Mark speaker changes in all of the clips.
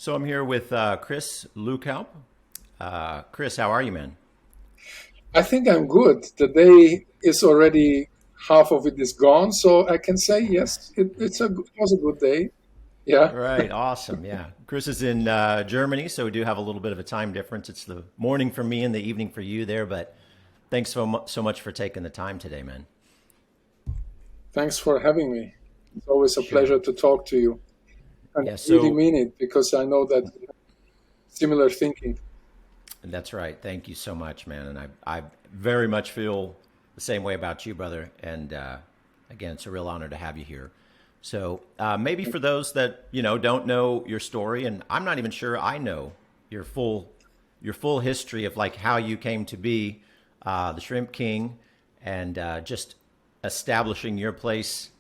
Speaker 1: So I'm here with Chris Lukhaup. Chris, how are you, man?
Speaker 2: I think I'm good. The day is already half of it is gone, so I can say yes. It was a good day. Yeah.
Speaker 1: Right, awesome. Yeah, Chris is in Germany, so we do have a little bit of a time difference. It's the morning for me and the evening for you there. But thanks so much for taking the time today, man.
Speaker 2: Thanks for having me. It's always a
Speaker 1: Sure.
Speaker 2: pleasure to talk to you, and
Speaker 1: Yeah.
Speaker 2: I really
Speaker 1: So
Speaker 2: mean it because I know that we have similar thinking.
Speaker 1: that's right. Thank you so much, man. And I very much feel the same way about you, brother. And again, it's a real honor to have you here. So maybe for those that don't know your story, and I'm not even sure I know your full history of like how you came to be the Shrimp King, and just establishing your place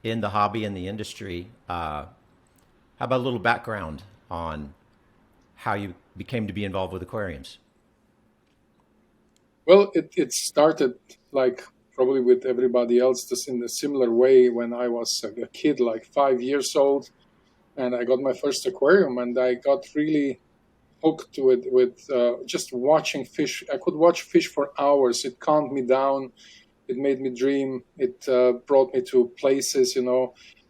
Speaker 1: in the hobby and the industry. How about a little background on how you became to be involved with aquariums?
Speaker 2: Well, it started like probably with everybody else, just in a similar way when I was a kid, like 5 years old, and I got my first aquarium, and I got really hooked to it with just watching fish. I could watch fish for hours. It calmed me down. It made me dream. It brought me to places,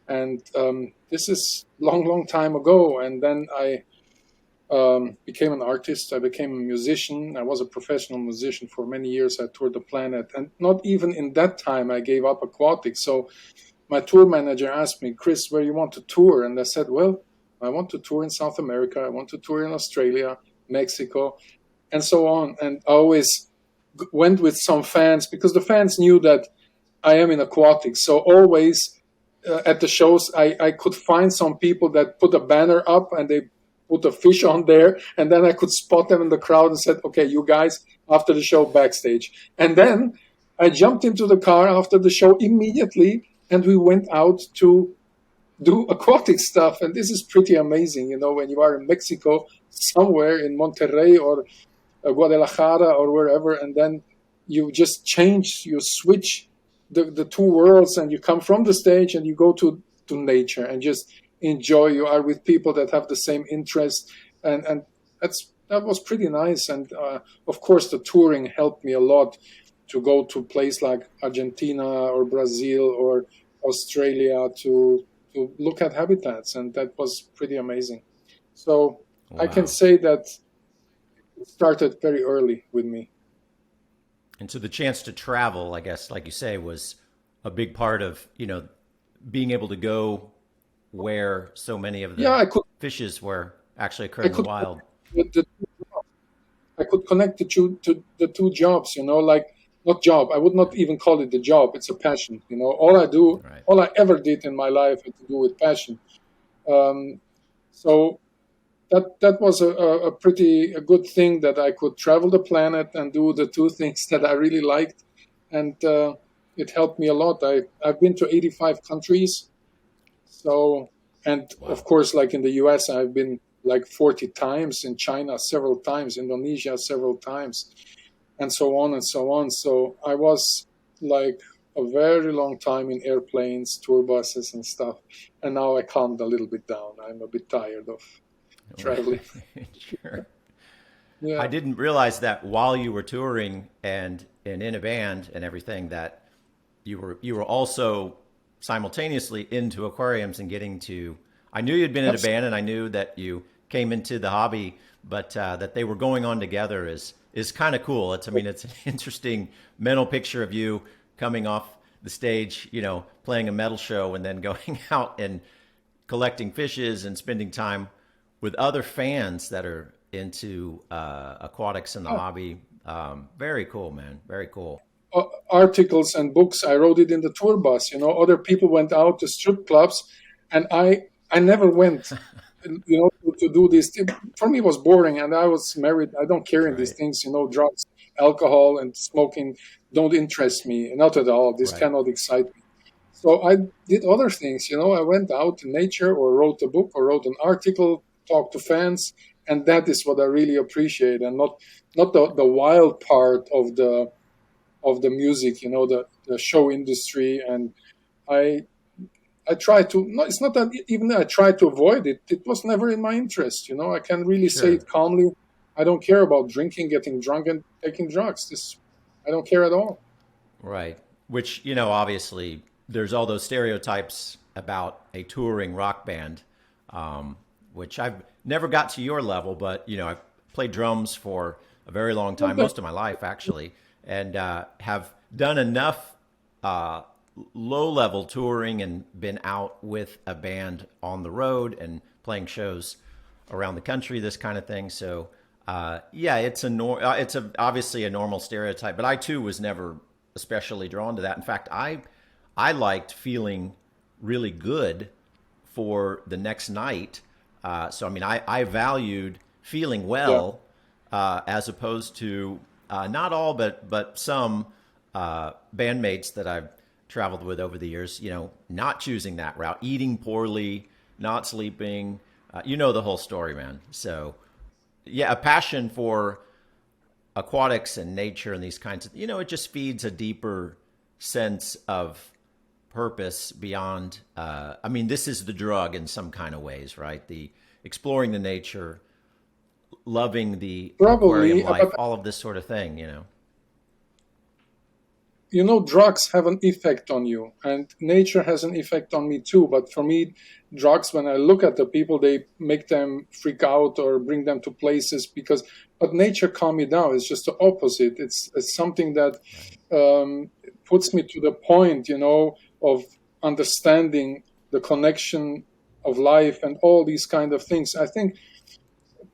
Speaker 2: And this is long, long time ago. And then I became an artist. I became a musician. I was a professional musician for many years. I toured the planet, and not even in that time I gave up aquatics. So my tour manager asked me, Chris, where you want to tour? And I said, well, I want to tour in South America. I want to tour in Australia, Mexico, and so on. And I always went with some fans because the fans knew that I am in aquatics. So always at the shows, I could find some people that put a banner up and they put a fish on there. And then I could spot them in the crowd and said, okay, you guys, after the show backstage. And then I jumped into the car after the show immediately and we went out to do aquatic stuff. And this is pretty amazing, when you are in Mexico, somewhere in Monterrey or Guadalajara or wherever, and then you just change, you switch the two worlds, and you come from the stage and you go to nature and just enjoy. You are with people that have the same interest, and that was pretty nice. And of course, the touring helped me a lot to go to place like Argentina or Brazil or Australia to look at habitats, and that was pretty amazing. So I can
Speaker 1: Wow.
Speaker 2: say that it started very early with me.
Speaker 1: And so the chance to travel, I guess, like you say, was a big part of being able to go where so many of
Speaker 2: Yeah,
Speaker 1: the
Speaker 2: I could
Speaker 1: fishes were actually occur
Speaker 2: I
Speaker 1: in the
Speaker 2: could
Speaker 1: wild.
Speaker 2: connect I could connect the two jobs, like not job. I would not even call it the job. It's a passion,
Speaker 1: Right.
Speaker 2: all I ever did in my life had to do with passion. Um, so that was a pretty a good thing that I could travel the planet and do the two things that I really liked, and it helped me a lot. I've been to 85 countries. So, and of
Speaker 1: Wow.
Speaker 2: course, like in the US, I've been like 40 times, in China several times, Indonesia several times, and so on and so on. So I was like a very long time in airplanes, tour buses, and stuff. And now I calmed a little bit down. I'm a bit tired of
Speaker 1: Right.
Speaker 2: traveling.
Speaker 1: Sure. I
Speaker 2: Yeah.
Speaker 1: didn't realize that while you were touring and in a band and everything that you were also simultaneously into aquariums and getting to. I knew you'd been in a band and I knew that you came into the hobby, but that they were going on together is kind of cool. It's I mean it's an interesting mental picture of you coming off the stage, playing a metal show and then going out and collecting fishes and spending time with other fans that are into aquatics and the hobby. Very cool, man. Very cool.
Speaker 2: Articles and books. I wrote it in the tour bus. Other people went out to strip clubs, and I never went. To do this. For me, it was boring, and I was married. I don't care in these
Speaker 1: Right.
Speaker 2: things. Drugs, alcohol, and smoking don't interest me. Not at all. This
Speaker 1: Right.
Speaker 2: cannot excite me. So I did other things. I went out to nature, or wrote a book, or wrote an article, talked to fans, and that is what I really appreciate, and not the wild part of the music, the show industry. And I I try to, no, it's not that even I try to avoid it. It was never in my interest. I can really say
Speaker 1: Sure.
Speaker 2: it calmly. I don't care about drinking, getting drunk, and taking drugs. I don't care at all.
Speaker 1: Right. Which, obviously there's all those stereotypes about a touring rock band, which I've never got to your level, but, I've played drums for a very long
Speaker 2: Not
Speaker 1: time,
Speaker 2: that,
Speaker 1: most of my life actually, and have done enough uh, low level touring and been out with a band on the road and playing shows around the country, this kind of thing. So, yeah, it's obviously a normal stereotype, but I too was never especially drawn to that. In fact, I liked feeling really good for the next night. So, I mean, I valued feeling
Speaker 2: yeah.
Speaker 1: well as opposed to not all, but some bandmates that I've traveled with over the years. Not choosing that route, eating poorly, not sleeping. The whole story, man. So, yeah, a passion for aquatics and nature and these kinds of, it just feeds a deeper sense of purpose beyond, I mean, this is the drug in some kind of ways, right? The exploring the nature, loving the aquarium
Speaker 2: Probably,
Speaker 1: life,
Speaker 2: but
Speaker 1: all of this sort of thing.
Speaker 2: drugs have an effect on you, and nature has an effect on me too. But for me, drugs, when I look at the people, they make them freak out or bring them to places but nature calm me down. It's just the opposite. It's something that
Speaker 1: Right.
Speaker 2: puts me to the point, of understanding the connection of life and all these kind of things. I think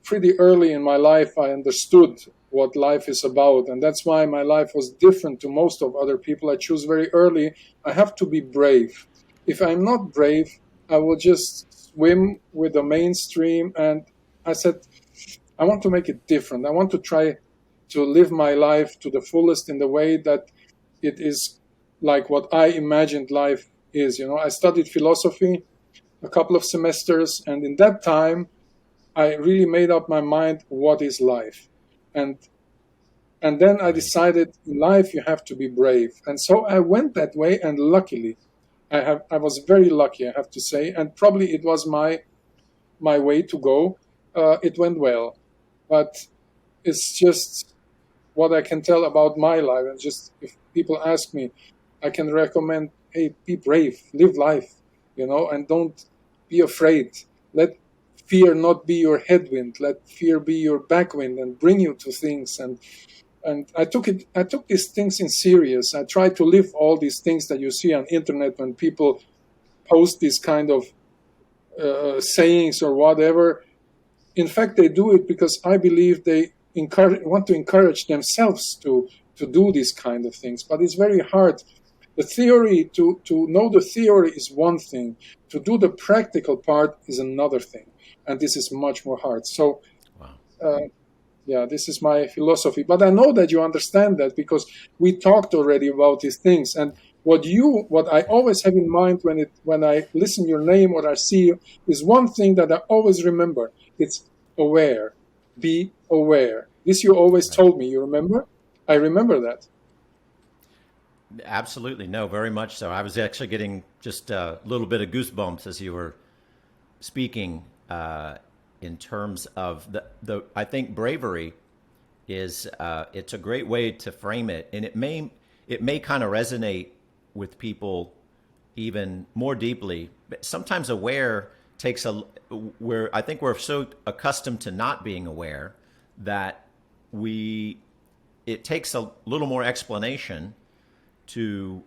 Speaker 2: pretty early in my life, I understood what life is about. And that's why my life was different to most of other people. I choose very early. I have to be brave. If I'm not brave, I will just swim with the mainstream. And I said, I want to make it different. I want to try to live my life to the fullest in the way that it is like what I imagined life is. I studied philosophy a couple of semesters, and in that time, I really made up my mind what is life. And and then I
Speaker 1: Right.
Speaker 2: decided in life you have to be brave. And so I went that way, and luckily I was very lucky, I have to say, and probably it was my way to go. It went well. But it's just what I can tell about my life. And just if people ask me, I can recommend, hey, be brave, live life, and don't be afraid. Let fear not be your headwind. Let fear be your backwind and bring you to things. And I took these things in serious. I tried to live all these things that you see on internet when people post these kind of sayings or whatever. In fact, they do it because I believe they want to encourage themselves to do these kind of things. But it's very hard. The theory, to know the theory is one thing. To do the practical part is another thing. And this is much more hard. So,
Speaker 1: Wow.
Speaker 2: uh, yeah, this is my philosophy. But I know that you understand that because we talked already about these things. And what I always have in mind when I listen your name or I see you is one thing that I always remember. It's aware. Be aware. This you always
Speaker 1: Right.
Speaker 2: told me. You remember? I remember that.
Speaker 1: Absolutely. No, very much so. I was actually getting just a little bit of goosebumps as you were speaking in terms of the I think bravery is it's a great way to frame it, and it may kind of resonate with people even more deeply. But sometimes aware takes a where I think we're so accustomed to not being aware that we it takes a little more explanation to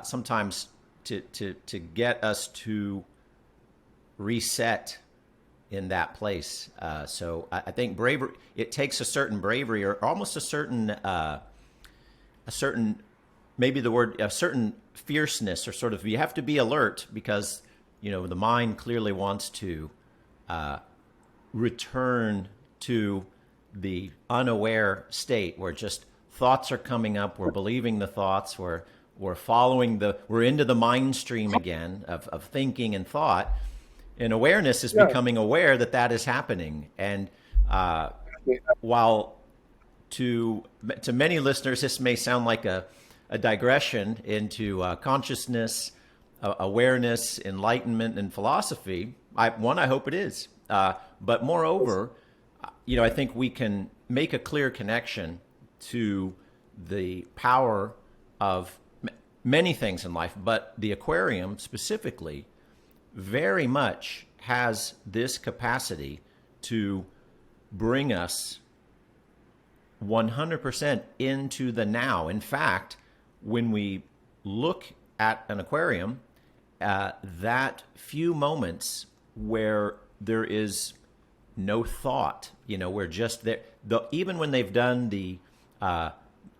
Speaker 1: sometimes to get us to reset in that place. So I think bravery, it takes a certain bravery or almost a certain, maybe the word, a certain fierceness or sort of, you have to be alert because, the mind clearly wants to return to the unaware state where just thoughts are coming up. We're believing the thoughts. We're into the mind stream again of thinking and thought. And awareness is
Speaker 2: Yeah.
Speaker 1: becoming aware that that is happening. And while to to many listeners, this may sound like a digression into consciousness awareness, enlightenment, and philosophy. I hope it is. But moreover, I think we can make a clear connection to the power of many things in life, but the aquarium specifically very much has this capacity to bring us 100% into the now. In fact, when we look at an aquarium, that few moments where there is no thought, we're just there. Even when they've done the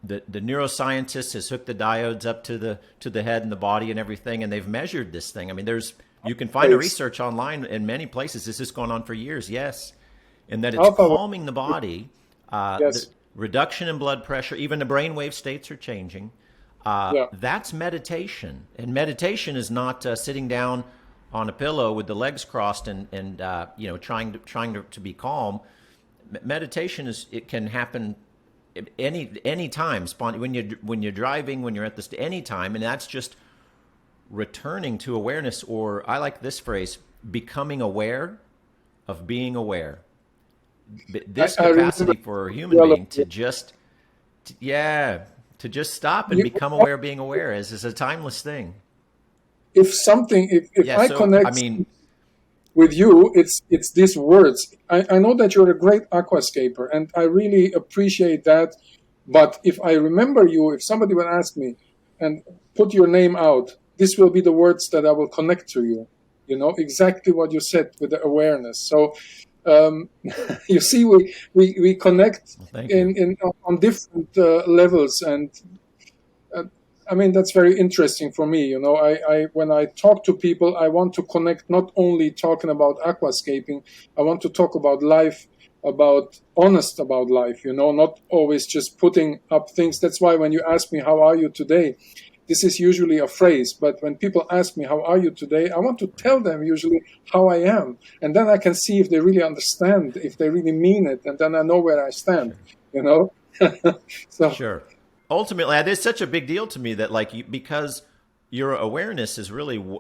Speaker 1: neuroscientist has hooked the diodes up to the head and the body and everything, and they've measured this thing. I mean, you can find the research online in many places. This has gone on for years, yes, and that it's calming the body.
Speaker 2: Yes.
Speaker 1: The reduction in blood pressure, even the brainwave states are changing. That's meditation, and meditation is not sitting down on a pillow with the legs crossed and trying to be calm. Meditation it can happen any time, when you're driving, when you're at any time, and that's just returning to awareness, or I like this phrase, becoming aware of being aware. This capacity for a human being to just stop and become aware of being aware is a timeless thing.
Speaker 2: If I connect with you, it's these words. I know that you're a great aquascaper, and I really appreciate that. But if I remember you, if somebody will ask me and put your name out, this will be the words that I will connect to you. Exactly what you said with the awareness. So you see, we connect on different levels, and that's very interesting for me. I when I talk to people, I want to connect, not only talking about aquascaping. I want to talk about life, honest about life. Not always just putting up things. That's why when you ask me, how are you today? This is usually a phrase, but when people ask me, how are you today? I want to tell them usually how I am. And then I can see if they really understand, if they really mean it. And then I know where I stand, So.
Speaker 1: Sure. Ultimately, it's such a big deal to me that because your awareness is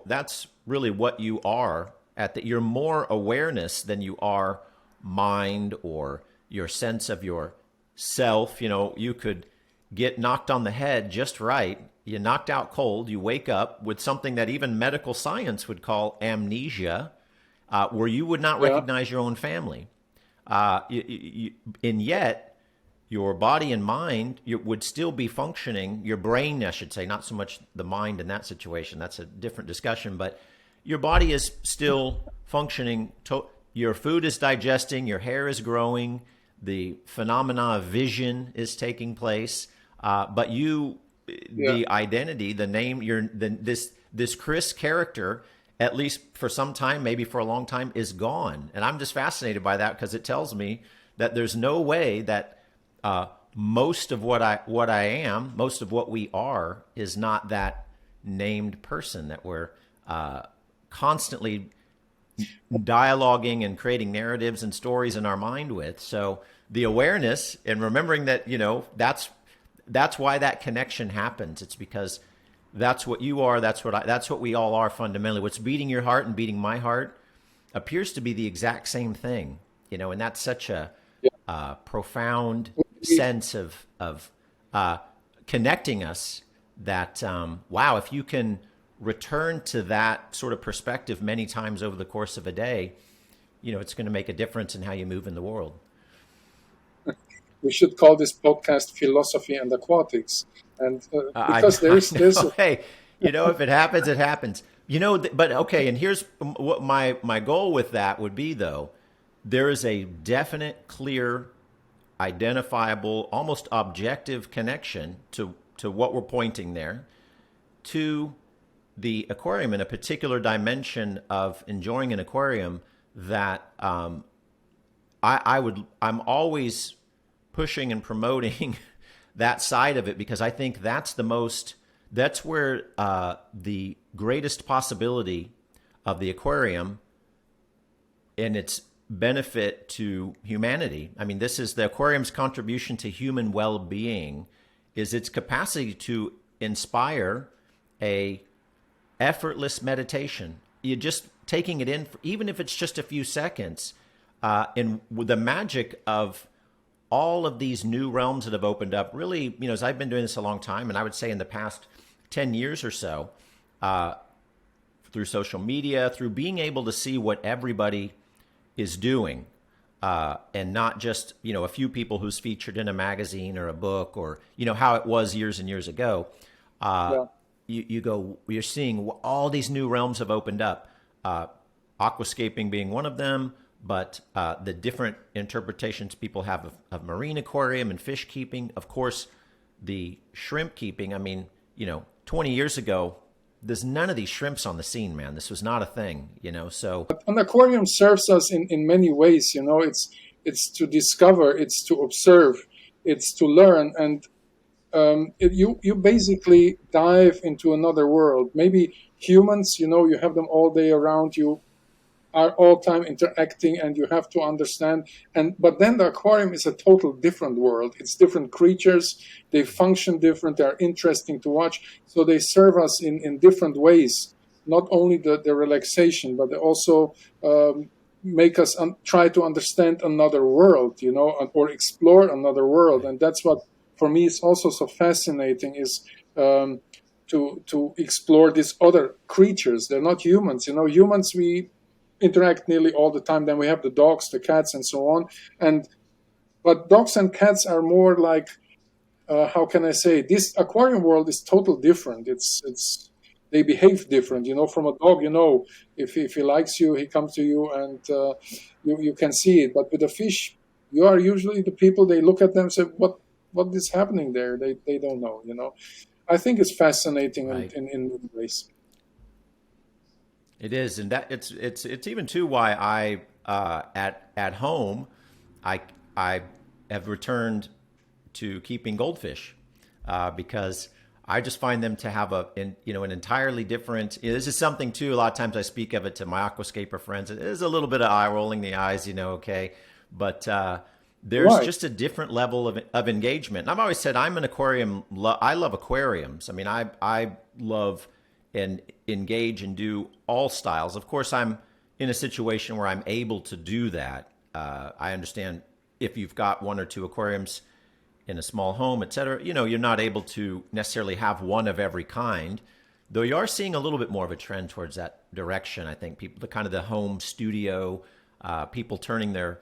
Speaker 1: that's really what you are you're more awareness than you are mind or your sense of yourself. You could get knocked on the head just right. You knocked out cold, you wake up with something that even medical science would call amnesia, where you would not recognize your own family. And yet, your body and mind would still be functioning, your brain, I should say, not so much the mind in that situation. That's a different discussion, but your body is still functioning. Your food is digesting, your hair is growing, the phenomena of vision is taking place, but the identity, the name, this Chris character, at least for some time, maybe for a long time, is gone. And I'm just fascinated by that because it tells me that there's no way that most of what I am, most of what we are, is not that named person that we're constantly dialoguing and creating narratives and stories in our mind with. So the awareness and remembering that, that's why that connection happens. It's because that's what you are. That's what we all are fundamentally. What's beating your heart and beating my heart appears to be the exact same thing, and that's such a profound sense of connecting us that, wow, if you can return to that sort of perspective many times over the course of a day, it's going to make a difference in how you move in the world.
Speaker 2: We should call this podcast Philosophy and Aquatics. And because there's
Speaker 1: hey, if it happens, it happens. But okay, and here's what my goal with that would be, though. There is a definite, clear, identifiable, almost objective connection to what we're pointing there, to the aquarium in a particular dimension of enjoying an aquarium that I'm always pushing and promoting that side of it, because I think that's where the greatest possibility of the aquarium and its benefit to humanity. I mean, this is the aquarium's contribution to human well-being, is its capacity to inspire a effortless meditation. You're just taking it in, for, even if it's just a few seconds, and with the magic of all of these new realms that have opened up. Really, as I've been doing this a long time, and I would say in the past 10 years or so, through social media, through being able to see what everybody is doing, and not just a few people who's featured in a magazine or a book, or how it was years and years ago.
Speaker 2: Yeah.
Speaker 1: You're seeing all these new realms have opened up. Aquascaping being one of them, but the different interpretations people have of marine aquarium and fish keeping. Of course, the shrimp keeping. I mean, 20 years ago, there's none of these shrimps on the scene, man. This was not a thing, so.
Speaker 2: An aquarium serves us in many ways. It's to discover, it's to observe, it's to learn, and you basically dive into another world. Maybe humans, you have them all day around you, are all time interacting, and you have to understand. But then the aquarium is a total different world. It's different creatures. They function different. They're interesting to watch. So they serve us in different ways. Not only the relaxation, but they also make us try to understand another world, or explore another world. And that's what, for me, is also so fascinating, is to explore these other creatures. They're not humans. Humans, we interact nearly all the time. Then we have the dogs, the cats, and so on. But dogs and cats are more like, how can I say? This aquarium world is totally different. It's they behave different. From a dog, if he likes you, he comes to you, and you can see it. But with a fish, you are usually the people. They look at them and say, what is happening there? They don't know. I think it's fascinating, right, in many ways.
Speaker 1: It is, and that it's even too why I at home I have returned to keeping goldfish, because I just find them to have an entirely different. This is something too. A lot of times I speak of it to my aquascaper friends. It is a little bit of eye rolling the eyes, okay, but there's
Speaker 2: Right.
Speaker 1: just a different level of engagement. And I've always said I'm an aquarium. I love aquariums. I mean, I love and engage and do all styles. Of course, I'm in a situation where I'm able to do that. I understand if you've got one or two aquariums in a small home, et cetera, you're not able to necessarily have one of every kind, though you are seeing a little bit more of a trend towards that direction. I think people, the kind of the home studio, people turning their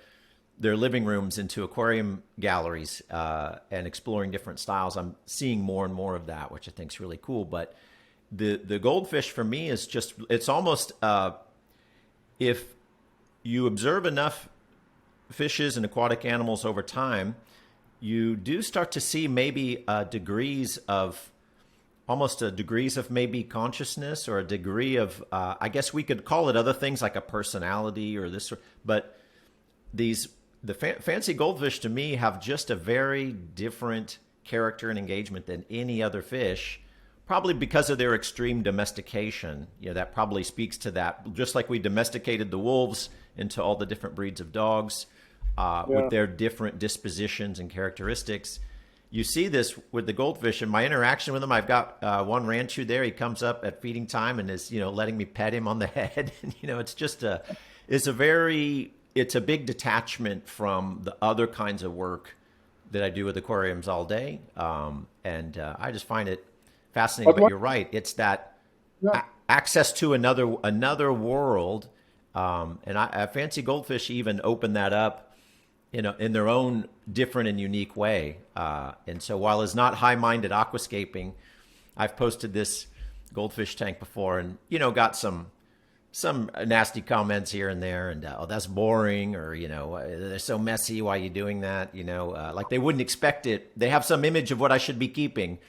Speaker 1: living rooms into aquarium galleries, and exploring different styles. I'm seeing more and more of that, which I think is really cool. But the goldfish for me is just, it's almost, if you observe enough fishes and aquatic animals over time, you do start to see maybe degrees of maybe consciousness, or a degree of, I guess we could call it other things like a personality or this, but the fancy goldfish to me have just a very different character and engagement than any other fish, probably because of their extreme domestication. That probably speaks to that. Just like we domesticated the wolves into all the different breeds of dogs, with their different dispositions and characteristics. You see this with the goldfish. In my interaction with them, I've got one Ranchu there. He comes up at feeding time and is, letting me pet him on the head. And, it's just it's a big detachment from the other kinds of work that I do with aquariums all day. And I just find it fascinating. But you're right. It's that access to another world. And I fancy goldfish even open that up, in their own different and unique way. And so while it's not high-minded aquascaping, I've posted this goldfish tank before and, got some nasty comments here and there, and oh, that's boring, or they're so messy. Why are you doing that? Like they wouldn't expect it. They have some image of what I should be keeping.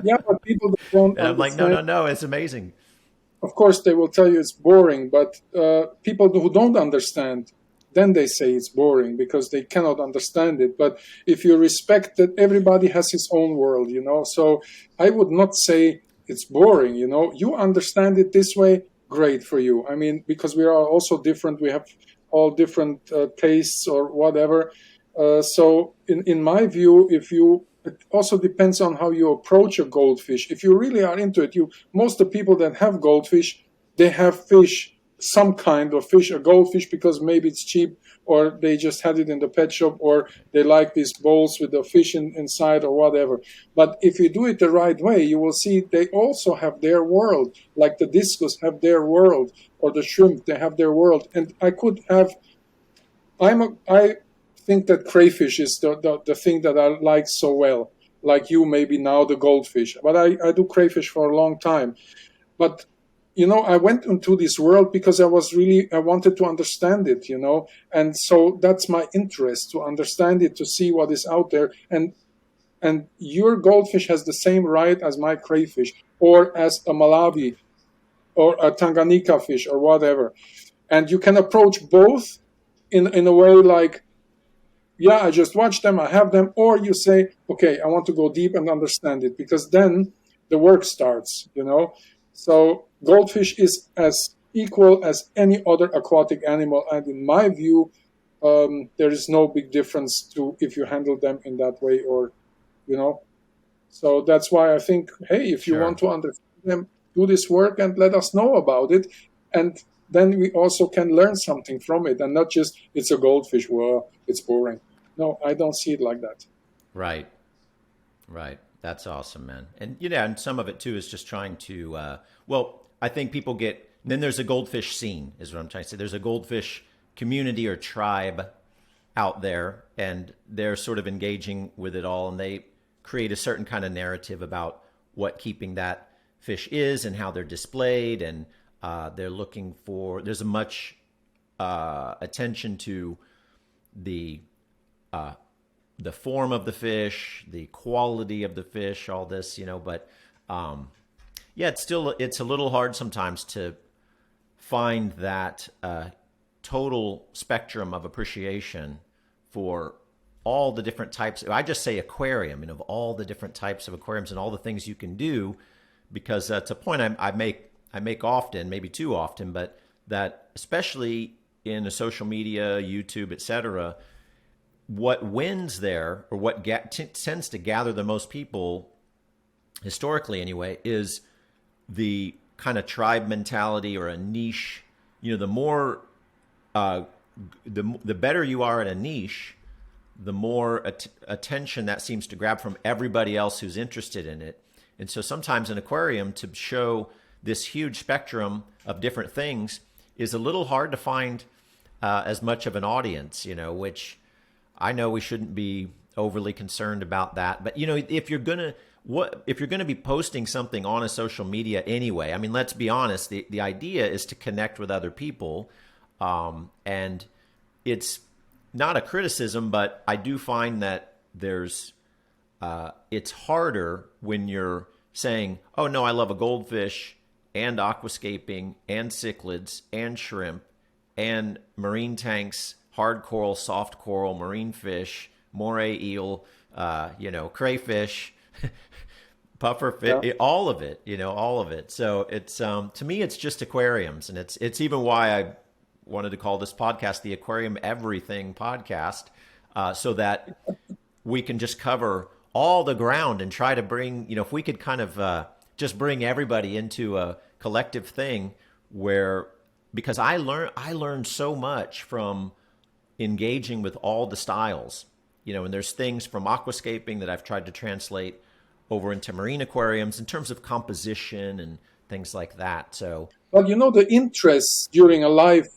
Speaker 2: Yeah, but people don't
Speaker 1: And I'm like,
Speaker 2: understand.
Speaker 1: no, it's amazing.
Speaker 2: Of course, they will tell you it's boring, but people who don't understand, then they say it's boring because they cannot understand it. But if you respect that everybody has his own world, so I would not say it's boring. You understand it this way, great for you. I mean, because we are also different. We have all different tastes or whatever. So in my view, if you it also depends on how you approach a goldfish. If you really are into it, most of the people that have goldfish, they have fish, some kind of fish, a goldfish, because maybe it's cheap, or they just had it in the pet shop, or they like these bowls with the fish inside, or whatever. But if you do it the right way, you will see they also have their world, like the discus have their world, or the shrimp, they have their world. And I think that crayfish is the thing that I like so well. Like you, maybe now the goldfish, but I do crayfish for a long time. But I went into this world because I wanted to understand it, and so that's my interest, to understand it, to see what is out there. And your goldfish has the same right as my crayfish, or as a Malawi, or a Tanganyika fish, or whatever. And you can approach both in a way like, yeah, I just watch them, I have them, or you say, okay, I want to go deep and understand it, because then the work starts. So goldfish is as equal as any other aquatic animal, and in my view, there is no big difference to if you handle them in that way, or. So that's why I think, hey, if you want
Speaker 1: Sure.
Speaker 2: to understand them, do this work and let us know about it, and then we also can learn something from it, and not just it's a goldfish. Well, it's boring. No, I don't see it like that.
Speaker 1: Right. Right. That's awesome, man. And and some of it too is just trying to. Well, I think people get. Then there's a goldfish scene, is what I'm trying to say. There's a goldfish community or tribe out there, and they're sort of engaging with it all, and they create a certain kind of narrative about what keeping that fish is and how they're displayed, and they're looking for. There's a much attention to the the form of the fish, the quality of the fish, all this. But yeah, it's a little hard sometimes to find that total spectrum of appreciation for all the different types. I just say aquarium, and of all the different types of aquariums and all the things you can do, because it's a point I make often, maybe too often, but that especially in a social media, YouTube, etc., what wins there, or what tends to gather the most people, historically anyway, is the kind of tribe mentality or a niche. The more, the better you are at a niche, the more attention that seems to grab from everybody else who's interested in it. And so sometimes an aquarium, to show this huge spectrum of different things, is a little hard to find as much of an audience, which I know we shouldn't be overly concerned about that. But if you're gonna be posting something on a social media anyway, I mean, let's be honest, the idea is to connect with other people, and it's not a criticism, but I do find that it's harder when you're saying, oh no, I love a goldfish and aquascaping and cichlids and shrimp and marine tanks, hard coral, soft coral, marine fish, moray eel, crayfish, puffer fish,
Speaker 2: Yeah.
Speaker 1: all of it, all of it. So it's to me, it's just aquariums, and it's even why I wanted to call this podcast the Aquarium Everything Podcast, so that we can just cover all the ground and try to bring, if we could kind of just bring everybody into a collective thing where, because I learned so much from engaging with all the styles, and there's things from aquascaping that I've tried to translate over into marine aquariums in terms of composition and things like that. So,
Speaker 2: But the interests during a life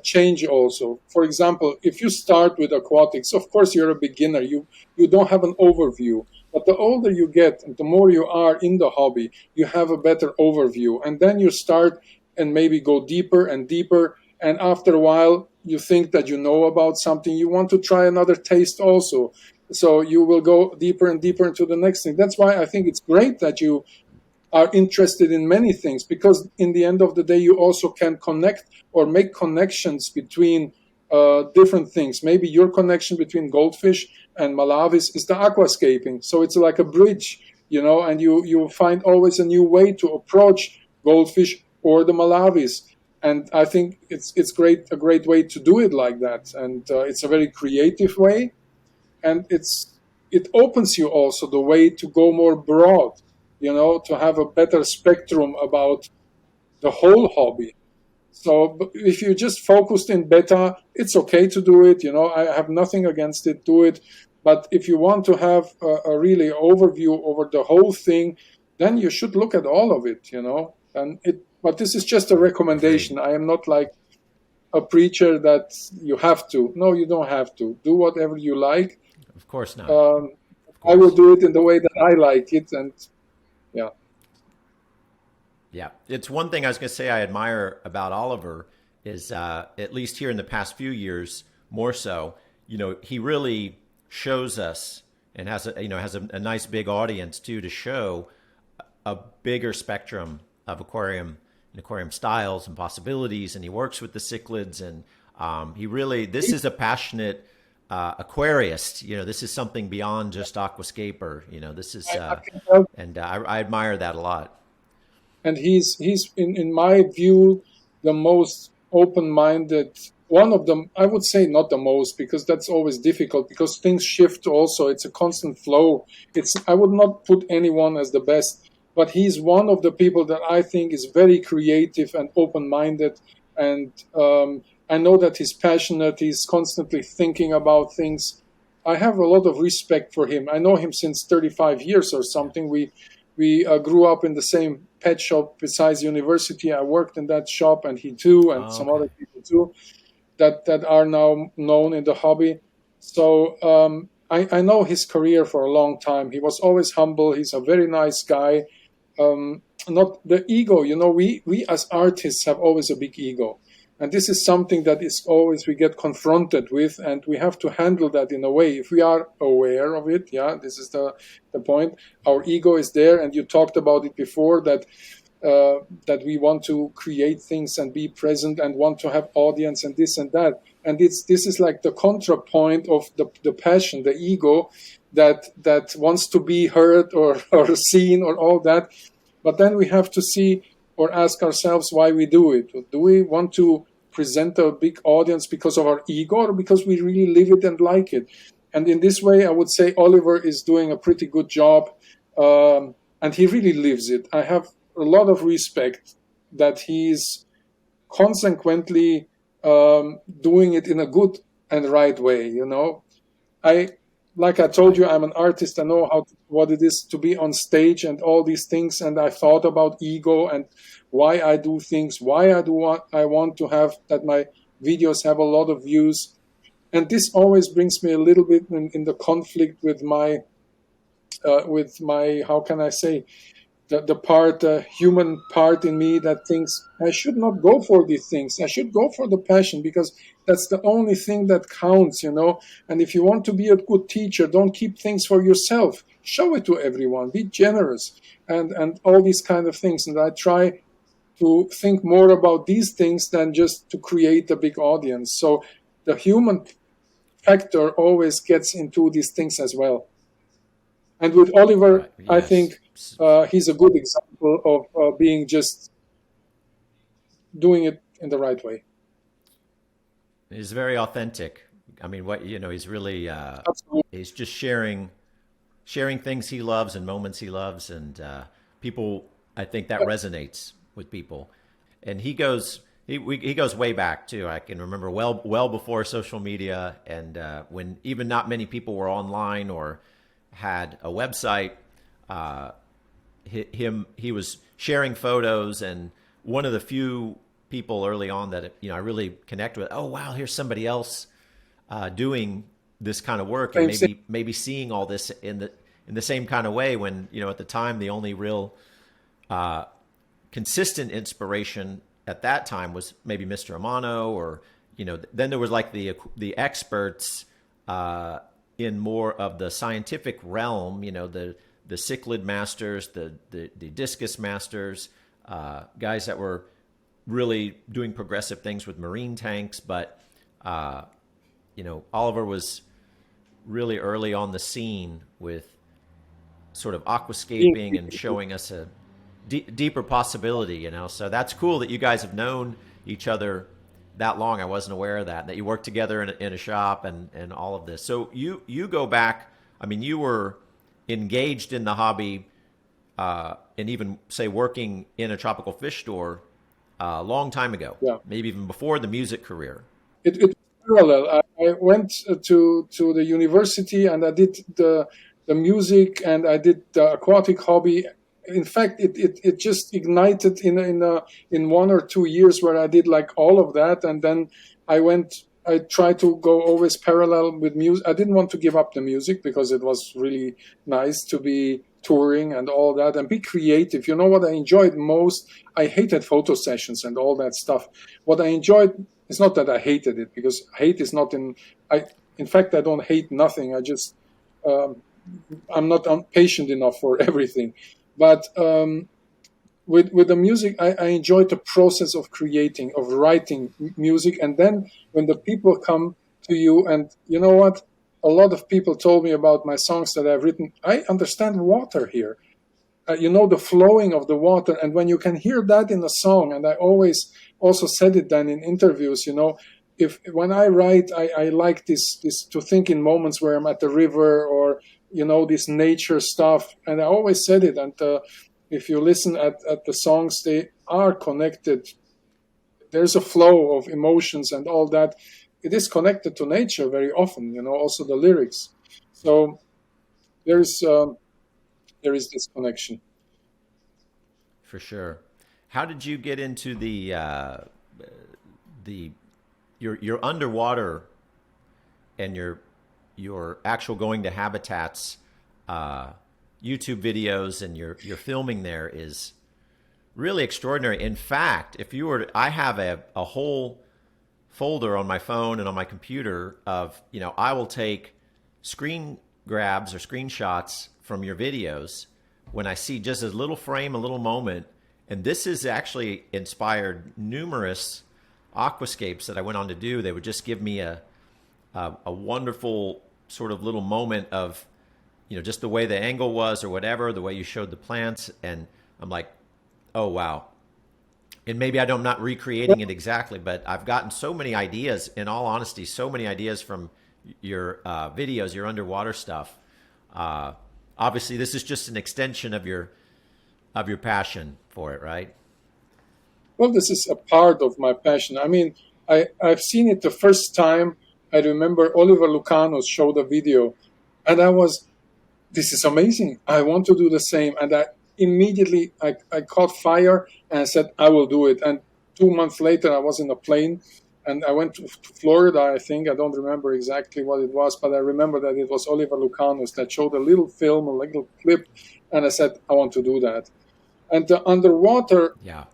Speaker 2: change also. For example, if you start with aquatics, of course you're a beginner. You don't have an overview. But the older you get and the more you are in the hobby, you have a better overview. And then you start and maybe go deeper and deeper. And after a while, you think that you know about something. You want to try another taste also. So you will go deeper and deeper into the next thing. That's why I think it's great that you are interested in many things, because in the end of the day, you also can connect or make connections between different things. Maybe your connection between goldfish and Malavis is the aquascaping. So it's like a bridge, and you find always a new way to approach goldfish or the Malavis. And I think it's a great way to do it like that. And it's a very creative way. And it's it opens you also the way to go more broad, to have a better spectrum about the whole hobby. So if you just focused in beta, it's okay to do it. I have nothing against it. Do it. But if you want to have a really overview over the whole thing, then you should look at all of it. But this is just a recommendation.
Speaker 1: Agreed.
Speaker 2: I am not like a preacher that you have to. No, you don't have to. Do whatever you like.
Speaker 1: Of course not.
Speaker 2: Um,
Speaker 1: Of
Speaker 2: I will
Speaker 1: course.
Speaker 2: do it in the way that I like it, and yeah.
Speaker 1: Yeah, it's one thing I was going to say I admire about Oliver is at least here in the past few years, more so. He really shows us and has a nice big audience too to show a bigger spectrum of aquarium styles and possibilities. And he works with the cichlids, and he really this is a passionate aquarist. This is something beyond just aquascaper. This is
Speaker 2: I can tell.
Speaker 1: and I admire that a lot.
Speaker 2: And he's in my view the most open-minded, one of them. I would say not the most, because that's always difficult, because things shift also. It's a constant flow. I would not put anyone as the best, but he's one of the people that I think is very creative and open-minded. And I know that he's passionate. He's constantly thinking about things. I have a lot of respect for him. I know him since 35 years or something. We grew up in the same pet shop besides university. I worked in that shop, and he too, and
Speaker 1: Oh,
Speaker 2: some
Speaker 1: okay.
Speaker 2: other people too, that are now known in the hobby. So I know his career for a long time. He was always humble. He's a very nice guy. Not the ego, we as artists have always a big ego. And this is something that is always we get confronted with, and we have to handle that in a way. If we are aware of it, yeah, this is the point. Our ego is there, and you talked about it before, that we want to create things and be present and want to have audience and this and that. And this is like the contrapoint of the passion, the ego that wants to be heard or seen or all that. But then we have to see or ask ourselves why we do it. Do we want to present a big audience because of our ego, or because we really live it and like it? And in this way, I would say Oliver is doing a pretty good job, and he really lives it. I have a lot of respect that he's consequently doing it in a good and right way. I Like I told
Speaker 1: Right.
Speaker 2: you, I'm an artist. I know what it is to be on stage and all these things. And I thought about ego and why I do things, why I want to have that my videos have a lot of views. And this always brings me a little bit in the conflict with my how can I say, the human part in me that thinks I should not go for these things. I should go for the passion, because that's the only thing that counts, And if you want to be a good teacher, don't keep things for yourself. Show it to everyone. Be generous, and all these kind of things. And I try to think more about these things than just to create a big audience. So the human factor always gets into these things as well. And with Oliver,
Speaker 1: Right.
Speaker 2: I
Speaker 1: Yes.
Speaker 2: think he's a good example of being just doing it in the right way.
Speaker 1: He's very authentic. I mean, he's really
Speaker 2: Absolutely.
Speaker 1: he's just sharing things he loves and moments he loves, and people. I think that resonates with people. And he goes way back too. I can remember well before social media, and when even not many people were online or had a website. He was sharing photos, and one of the few people early on that I really connect with. Oh wow, here's somebody else doing this kind of work, and
Speaker 2: Same thing.
Speaker 1: maybe seeing all this in the same kind of way. When at the time the only real consistent inspiration at that time was maybe Mr. Amano, or then there was like the experts in more of the scientific realm, the cichlid masters, the discus masters, guys that were really doing progressive things with marine tanks. But Oliver was really early on the scene with sort of aquascaping and showing us a deeper possibility. So that's cool that you guys have known each other that long. I wasn't aware of that you worked together in a shop and all of this. So you go back I mean, you were engaged in the hobby and even say working in a tropical fish store a long time ago,
Speaker 2: Yeah.
Speaker 1: maybe even before the music career.
Speaker 2: It was parallel. I went to the university and I did the music and I did the aquatic hobby. In fact, it just ignited in 1 or 2 years where I did like all of that, and then I went. I tried to go always parallel with music. I didn't want to give up the music because it was really nice to be touring and all that and be creative. You know what I enjoyed most? I hated photo sessions and all that stuff. What I enjoyed, it's not that I hated it, because hate is not in. In fact, I don't hate nothing. I just um, I'm not patient enough for everything. But with the music, I enjoyed the process of creating, of writing music, and then when the people come to you, and you know what, a lot of people told me about my songs that I've written. I understand water here. You know, the flowing of the water, and when you can hear that in a song, and I always also said it then in interviews, you know, if when I write, I like this to think in moments where I'm at the river, or you know, this nature stuff, and I always said it. And if you listen at the songs, they are connected. There's a flow of emotions and all that. It is connected to nature very often, you know, also the lyrics. So there is there is this connection.
Speaker 1: For sure. How did you get into the your underwater and your actual going to habitats, YouTube videos, and your filming there is really extraordinary. In fact, if you were, I have a whole folder on my phone and on my computer of, you know, I will take screen grabs or screenshots from your videos when I see just a little frame, a little moment. And this has actually inspired numerous aquascapes that I went on to do. They would just give me a wonderful sort of little moment of, you know, just the way the angle was or whatever, the way you showed the plants. And I'm like, oh, wow. And maybe I'm not recreating it exactly, but I've gotten so many ideas, in all honesty, so many ideas from your videos, your underwater stuff. Obviously, this is just an extension of your passion for it, right?
Speaker 2: Well, this is a part of my passion. I mean, I've seen it the first time. I remember Oliver Lucanos showed a video, and I was, this is amazing. I want to do the same. And I immediately, I caught fire and I said, I will do it. And 2 months later, I was in a plane and I went to Florida, I think. I don't remember exactly what it was, but I remember that it was Oliver Lucanos that showed a little film, a little clip. And I said, I want to do that. And the underwater
Speaker 1: Yeah.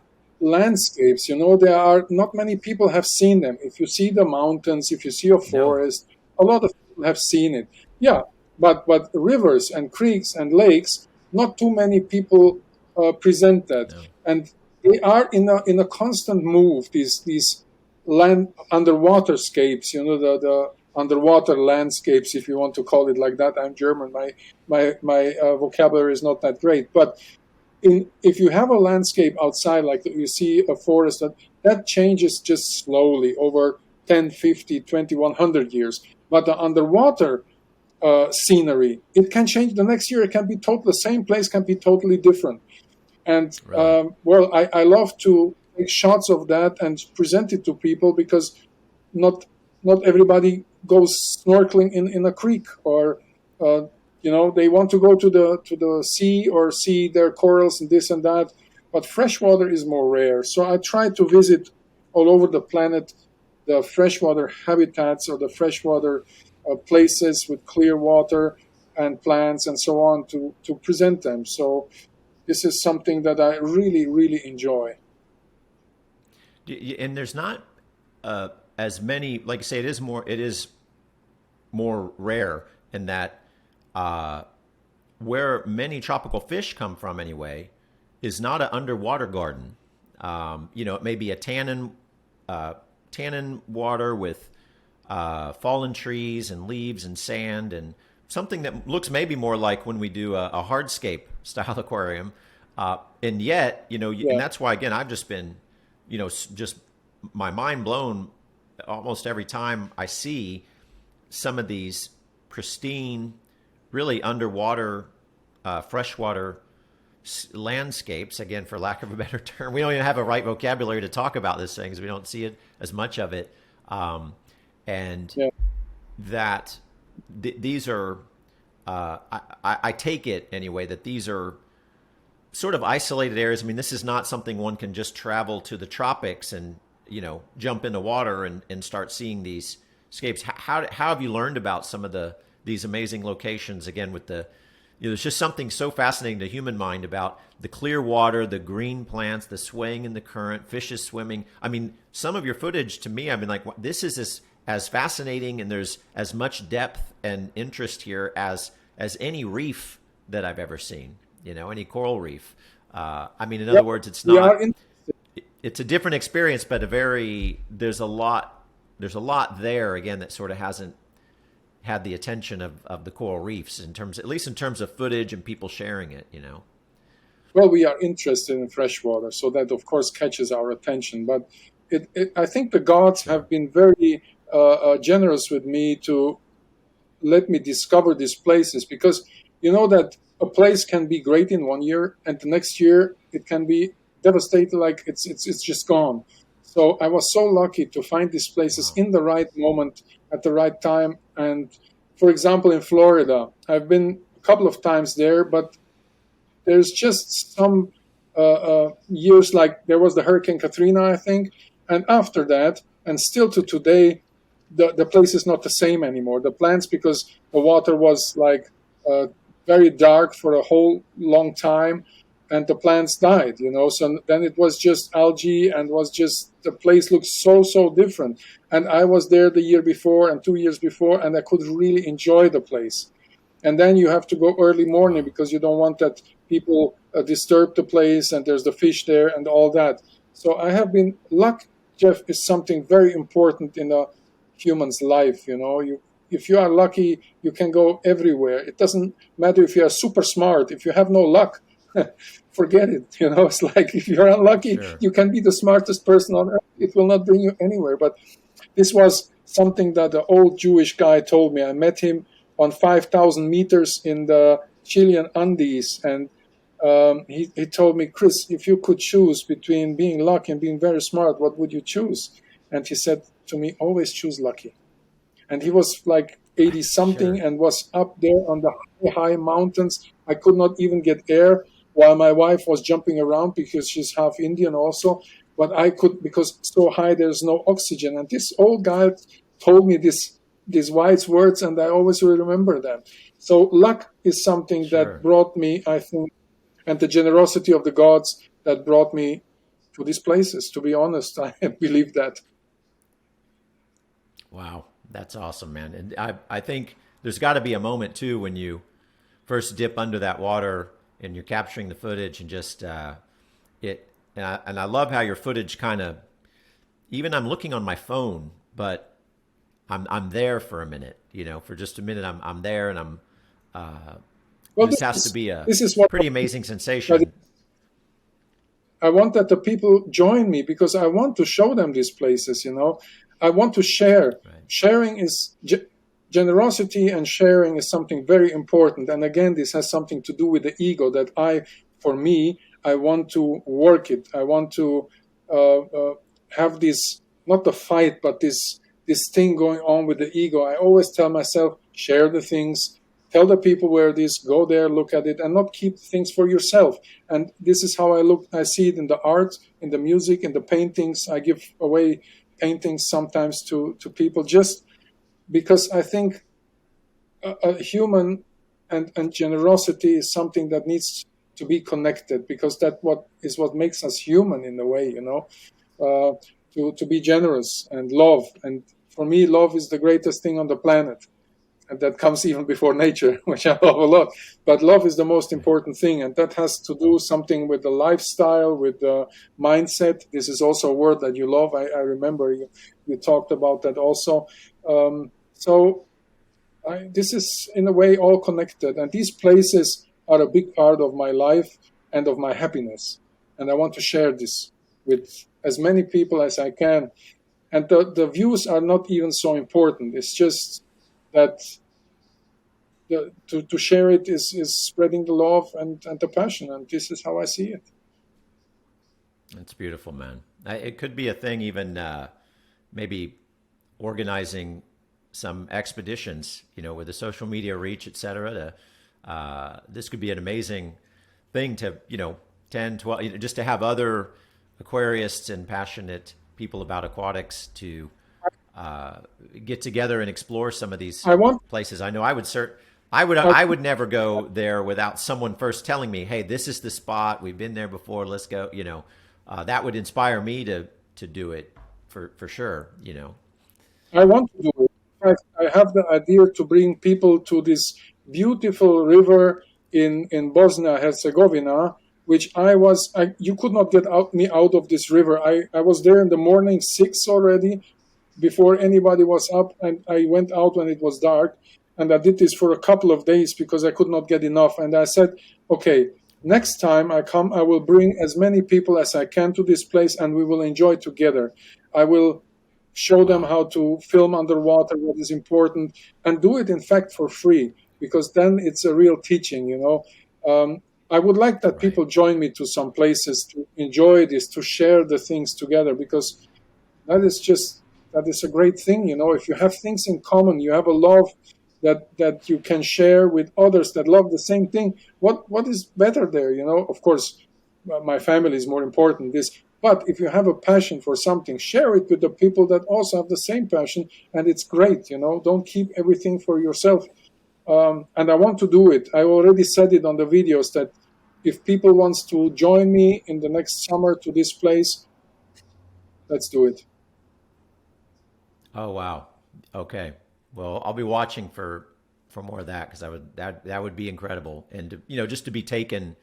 Speaker 2: landscapes, you know, there are not many people have seen them. If you see the mountains, if you see a
Speaker 1: No.
Speaker 2: forest, a lot of people have seen it. Yeah, but rivers and creeks and lakes, not too many people present that,
Speaker 1: No.
Speaker 2: and they are in a constant move. These land underwater scapes, you know, the underwater landscapes, if you want to call it like that. I'm German. My vocabulary is not that great, but if you have a landscape outside, like you see a forest, that changes just slowly over 10, 50, 20, 100 years. But the underwater scenery, it can change the next year. It can be totally, the same place can be totally different. And
Speaker 1: Really?
Speaker 2: well, I love to take shots of that and present it to people, because not not everybody goes snorkeling in a creek, or uh, you know, they want to go to the sea or see their corals and this and that, but freshwater is more rare. So I try to visit all over the planet the freshwater habitats, or the freshwater places with clear water and plants and so on, to present them. So this is something that I really, really enjoy.
Speaker 1: And there's not as many, like I say, it is more rare in that uh, where many tropical fish come from anyway is not an underwater garden. You know, it may be a tannin water with fallen trees and leaves and sand and something that looks maybe more like when we do a hardscape style aquarium. And yet, you know, and
Speaker 2: Yeah.
Speaker 1: that's why, again, I've just been, you know, just my mind blown almost every time I see some of these pristine really underwater, freshwater landscapes, again, for lack of a better term. We don't even have a right vocabulary to talk about this thing because we don't see it as much of it. And
Speaker 2: Yeah.
Speaker 1: that these are, I take it anyway, that these are sort of isolated areas. I mean, this is not something one can just travel to the tropics and, jump in the water and start seeing these escapes. How have you learned about some of these amazing locations? Again, with there's just something so fascinating to human mind about the clear water, the green plants, the swaying in the current, fishes swimming. I mean, some of your footage to me, I've been like, this is as fascinating, and there's as much depth and interest here as any reef that I've ever seen. Any coral reef. I mean, in other words, it's not. It's a different experience, but there's a lot there again that sort of hasn't had the attention of the coral reefs at least in terms of footage and people sharing it.
Speaker 2: Well, we are interested in freshwater, so that of course catches our attention. But I think the gods have been very generous with me to let me discover these places, because you know that a place can be great in 1 year and the next year it can be devastated, like it's just gone. So I was so lucky to find these places in the right moment at the right time. And for example, in Florida, I've been a couple of times there, but there's just some years, like there was the Hurricane Katrina, I think, and after that, and still to today, the place is not the same anymore. The plants, because the water was like very dark for a whole long time, and the plants died, So then it was just algae, and the place looked so different. And I was there the year before and 2 years before, and I could really enjoy the place. And then you have to go early morning because you don't want that people disturb the place, and there's the fish there and all that. So I have been, luck, Jeff, is something very important in a human's life. If you are lucky, you can go everywhere. It doesn't matter if you are super smart. If you have no luck, forget it. It's like if you're unlucky,
Speaker 1: Sure.
Speaker 2: You can be the smartest person on earth. It will not bring you anywhere. But this was something that the old Jewish guy told me. I met him on 5,000 meters in the Chilean Andes, and he told me, Chris, if you could choose between being lucky and being very smart, what would you choose? And he said to me, always choose lucky. And he was like 80 something
Speaker 1: Sure.
Speaker 2: and was up there on the high mountains. I could not even get air while my wife was jumping around because she's half Indian also. But I could, because so high there's no oxygen. And this old guy told me these wise words, and I always will remember them. So luck is something
Speaker 1: Sure.
Speaker 2: that brought me, I think, and the generosity of the gods that brought me to these places. To be honest, I believe that.
Speaker 1: Wow, that's awesome, man. And I think there's got to be a moment too when you first dip under that water and you're capturing the footage and just it. And I love how your footage kind of, even I'm looking on my phone, but I'm there for a minute, for just a minute. I'm there, and I'm.
Speaker 2: Well,
Speaker 1: this has to be a
Speaker 2: this is what
Speaker 1: pretty amazing sensation.
Speaker 2: I want that the people join me, because I want to show them these places. I want to share.
Speaker 1: Right.
Speaker 2: Sharing is generosity, and sharing is something very important. And again, this has something to do with the ego. That for me, I want to work it. I want to have this, not the fight, but this thing going on with the ego. I always tell myself, share the things, tell the people where it is, go there, look at it, and not keep things for yourself. And this is how I see it in the art, in the music, in the paintings. I give away paintings sometimes to people, just because I think a human and generosity is something that needs to be connected, because what makes us human in a way, to be generous and love. And for me, love is the greatest thing on the planet. And that comes even before nature, which I love a lot. But love is the most important thing, and that has to do something with the lifestyle, with the mindset. This is also a word that you love. I remember you talked about that also. This is in a way all connected, and these places are a big part of my life and of my happiness. And I want to share this with as many people as I can. And the views are not even so important. It's just that to share it is spreading the love and the passion, and this is how I see it.
Speaker 1: It's beautiful, man. It could be a thing, even maybe organizing some expeditions, with the social media reach, et cetera. This could be an amazing thing to, 10, 12, just to have other aquarists and passionate people about aquatics to get together and explore some of these
Speaker 2: I want
Speaker 1: places. I know I would never go there without someone first telling me, "Hey, this is the spot. We've been there before. Let's go." That would inspire me to do it for sure.
Speaker 2: I want to do it. In fact, I have the idea to bring people to this beautiful river in Bosnia Herzegovina, which you could not get me out of this river. I was there in the morning 6 already, before anybody was up, and I went out when it was dark, and I did this for a couple of days because I could not get enough. And I said, okay, next time I come, I will bring as many people as I can to this place, and we will enjoy together. I will show them how to film underwater, what is important, and do it, in fact, for free, because then it's a real teaching, I would like that people join me to some places to enjoy this, to share the things together, because that is a great thing. If you have things in common, you have a love that you can share with others that love the same thing. What is better there? Of course, my family is more important. But if you have a passion for something, share it with the people that also have the same passion, and it's great. Don't keep everything for yourself. And I want to do it. I already said it on the videos that if people wants to join me in the next summer to this place, let's do it.
Speaker 1: Oh wow. Okay. Well, I'll be watching for more of that, because that would be incredible, and just to be taken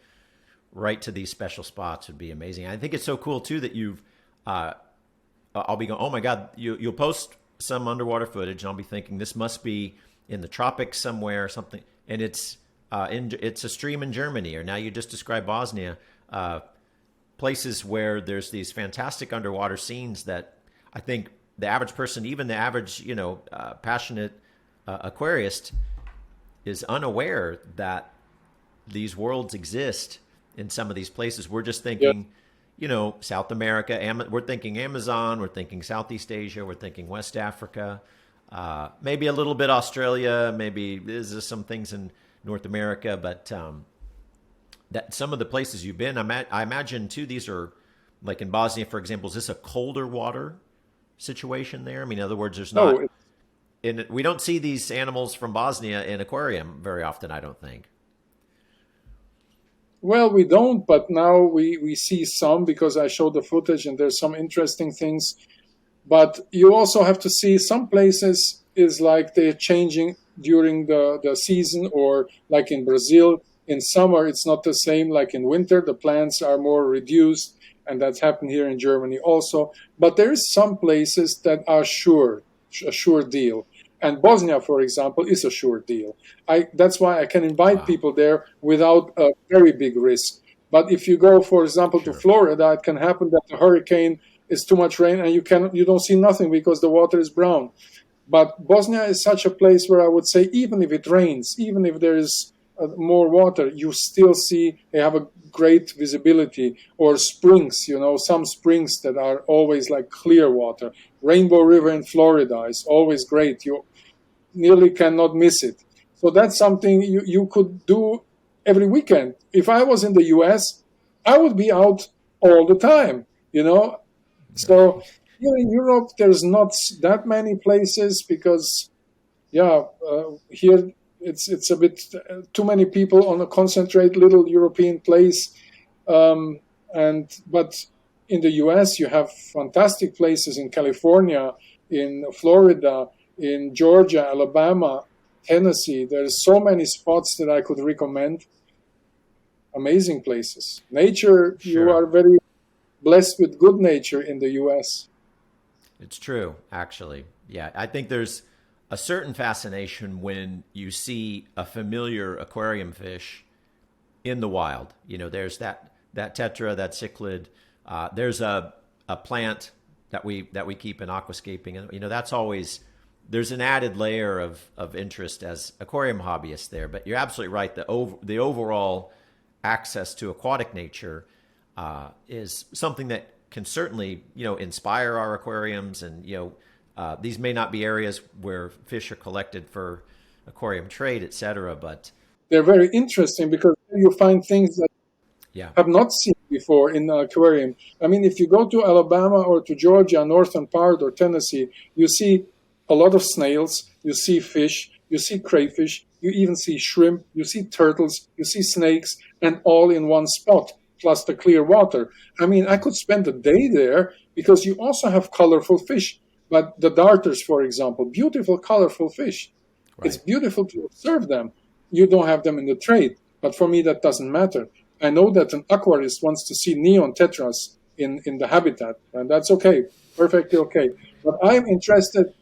Speaker 1: right to these special spots would be amazing. I think it's so cool too that you've. I'll be going, oh my God! You'll post some underwater footage, and I'll be thinking this must be in the tropics somewhere or something, and it's a stream in Germany, or now you just described Bosnia, places where there's these fantastic underwater scenes that I think the average person, even the average, passionate aquarist, is unaware that these worlds exist in some of these places. We're just thinking, South America, we're thinking Amazon, we're thinking Southeast Asia, we're thinking West Africa, maybe a little bit Australia, maybe there's some things in North America, but that some of the places you've been, I imagine too, these are, like in Bosnia, for example, is this a colder water situation there? I mean, in other words, there's not, we don't see these animals from Bosnia in aquarium very often, I don't think.
Speaker 2: Well, we don't, but now we see some, because I showed the footage and there's some interesting things. But you also have to see some places is like they're changing during the season, or like in Brazil, in summer, it's not the same like in winter. The plants are more reduced, and that's happened here in Germany also. But there's some places that are a sure deal. And Bosnia, for example, is a sure deal. That's why I can invite people there without a very big risk. But if you go, for example, to Florida, it can happen that the hurricane is too much rain and you don't see nothing because the water is brown. But Bosnia is such a place where I would say, even if it rains, even if there is more water, you still see they have a great visibility. Or springs, some springs that are always like clear water. Rainbow River in Florida is always great. You nearly cannot miss it. So that's something you could do every weekend. If I was in the US, I would be out all the time, So here in Europe, there's not that many places because, here it's a bit too many people on a concentrate little European place. But in the US, you have fantastic places in California, in Florida, in Georgia, Alabama, Tennessee. There's so many spots that I could recommend. Amazing places. Nature, You are very blessed with good nature in the US.
Speaker 1: It's true, actually. Yeah, I think there's a certain fascination when you see a familiar aquarium fish in the wild. There's that tetra, that cichlid. There's a plant that we keep in aquascaping, and that's always there's an added layer of interest as aquarium hobbyists there. But you're absolutely right. The overall access to aquatic nature is something that can certainly, inspire our aquariums. And, these may not be areas where fish are collected for aquarium trade, et cetera, but
Speaker 2: they're very interesting because you find things that
Speaker 1: yeah,
Speaker 2: have not seen before in the aquarium. I mean, if you go to Alabama or to Georgia, northern part, or Tennessee, you see a lot of snails, you see fish, you see crayfish, you even see shrimp, you see turtles, you see snakes, and all in one spot, plus the clear water. I mean, I could spend a day there because you also have colorful fish. But the darters, for example, beautiful, colorful fish. It's
Speaker 1: right.
Speaker 2: beautiful to observe them. You don't have them in the trade, but for me, that doesn't matter. I know that an aquarist wants to see neon tetras in the habitat, and that's okay, perfectly okay. But I'm interested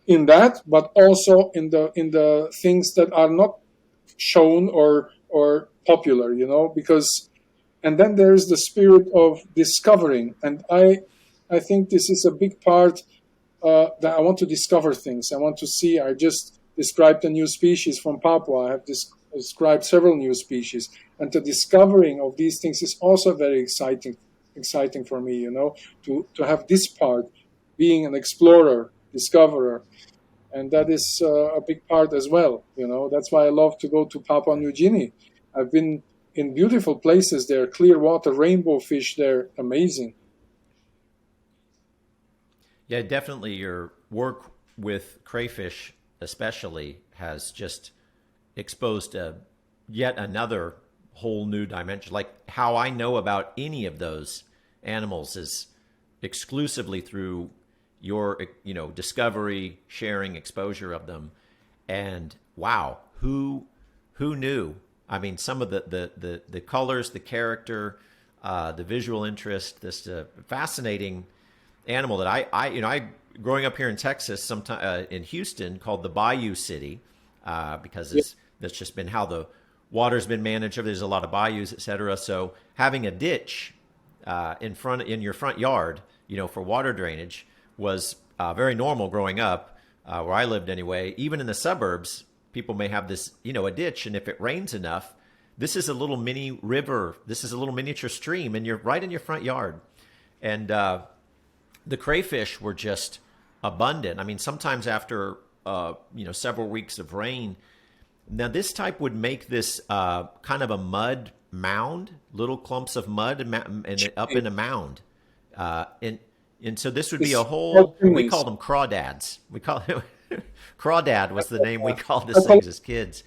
Speaker 2: in that, but also in the things that are not shown or popular, because, and then there's the spirit of discovering, and I think this is a big part, that I want to discover things. I want to see. I just described a new species from Papua. I have described several new species, and the discovering of these things is also very exciting for me. To have this part, being an explorer, discoverer, and that is a big part as well. That's why I love to go to Papua New Guinea. I've been in beautiful places there, clear water, rainbow fish there, amazing.
Speaker 1: Yeah, definitely your work with crayfish especially has just exposed yet another whole new dimension. Like how I know about any of those animals is exclusively through your discovery, sharing, exposure of them. And wow, who knew? I mean, some of the colors, the character, the visual interest, this fascinating animal that I growing up here in Texas, sometime in Houston, called the Bayou City, because that's just been how the water's been managed. There's a lot of bayous, et cetera. So having a ditch in your front yard, for water drainage was very normal growing up, where I lived anyway. Even in the suburbs, people may have this, a ditch, and if it rains enough, this is a little mini river. This is a little miniature stream, and you're right in your front yard. And the crayfish were just abundant. I mean, sometimes after several weeks of rain. Now, this type would make this kind of a mud mound, little clumps of mud, and up in a mound. And so this would be a whole. We called them crawdads. We call it crawdad was the name we called this things as kids.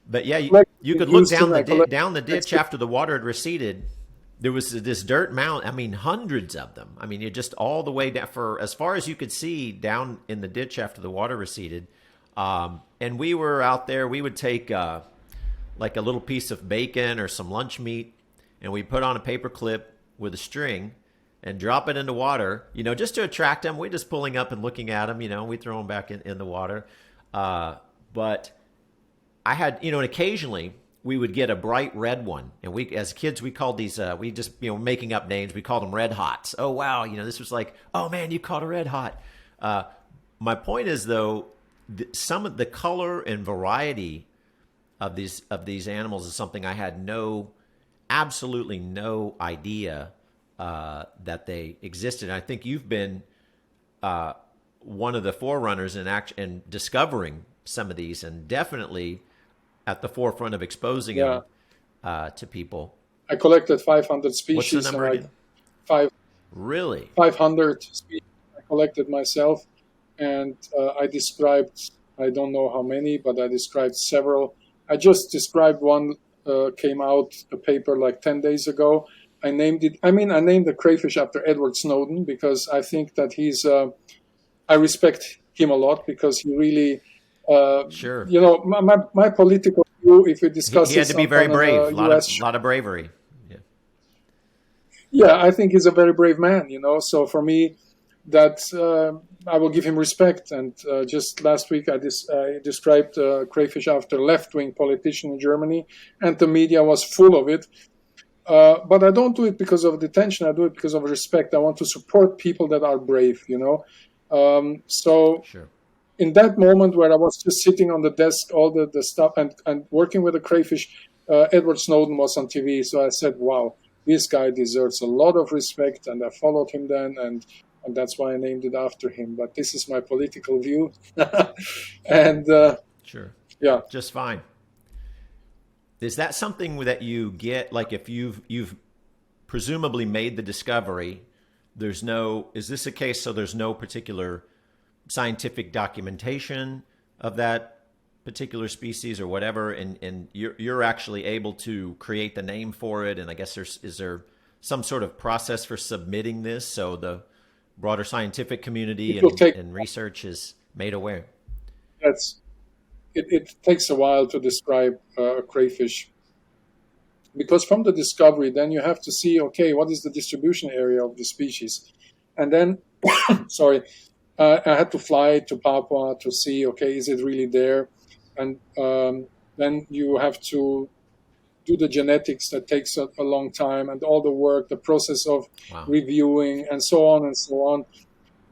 Speaker 1: But yeah, you could look down the ditch after the water had receded. There was this dirt mound. I mean, hundreds of them. I mean, you just all the way down for as far as you could see down in the ditch after the water receded. And we were out there. We would take like a little piece of bacon or some lunch meat, and we put on a paper clip with a string and drop it into water. Just to attract them. We're just pulling up and looking at them. We throw them back in the water. But I had, and occasionally we would get a bright red one, and we, as kids, we called these. We just, making up names. We called them red hots. Oh wow, this was like, oh man, you caught a red hot. My point is though, some of the color and variety of these animals is something I had absolutely no idea that they existed. And I think you've been one of the forerunners in discovering some of these, and definitely at the forefront of exposing them to people.
Speaker 2: I collected 500 species.
Speaker 1: What's the number again? Really?
Speaker 2: 500 species I collected myself, and I described, I don't know how many, but I described several. I just described one, came out a paper like 10 days ago. I named the crayfish after Edward Snowden, because I think that I respect him a lot, because he really,
Speaker 1: sure.
Speaker 2: My political view, if we discuss
Speaker 1: he had to be very brave, a lot of bravery.
Speaker 2: Yeah, I think he's a very brave man, so for me, that I will give him respect. And just last week, I described crayfish after a left-wing politician in Germany, and the media was full of it. But I don't do it because of detention. I do it because of respect. I want to support people that are brave, So
Speaker 1: sure.
Speaker 2: in that moment where I was just sitting on the desk, all the stuff, and working with the crayfish, Edward Snowden was on TV. So I said, wow, this guy deserves a lot of respect. And I followed him then, and that's why I named it after him. But this is my political view. And
Speaker 1: Sure.
Speaker 2: yeah.
Speaker 1: Just fine. Is that something that you get, like if you've presumably made the discovery, there's no, is this a case so there's no particular scientific documentation of that particular species or whatever, and you're actually able to create the name for it, and I guess is there some sort of process for submitting this so the broader scientific community
Speaker 2: It will take,
Speaker 1: and research is made aware?
Speaker 2: that's, it takes a while to describe a crayfish, because from the discovery, then you have to see, okay, what is the distribution area of the species? And then, sorry, I had to fly to Papua to see, okay, is it really there? And then you have to do the genetics that takes a long time, and all the work, the process of
Speaker 1: Wow.
Speaker 2: reviewing, and so on and so on.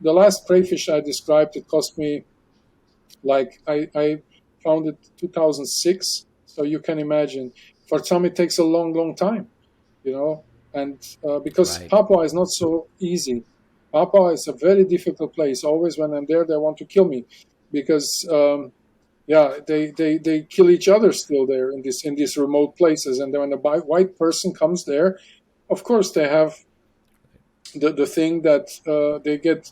Speaker 2: The last crayfish I described, it cost me, like, I found it 2006. So you can imagine, for some it takes a long time, and because
Speaker 1: Right.
Speaker 2: Papua is not so easy. Papua is a very difficult place. Always when I'm there, they want to kill me, because they kill each other still there in these remote places. And then when a white person comes there, of course they have the thing that they get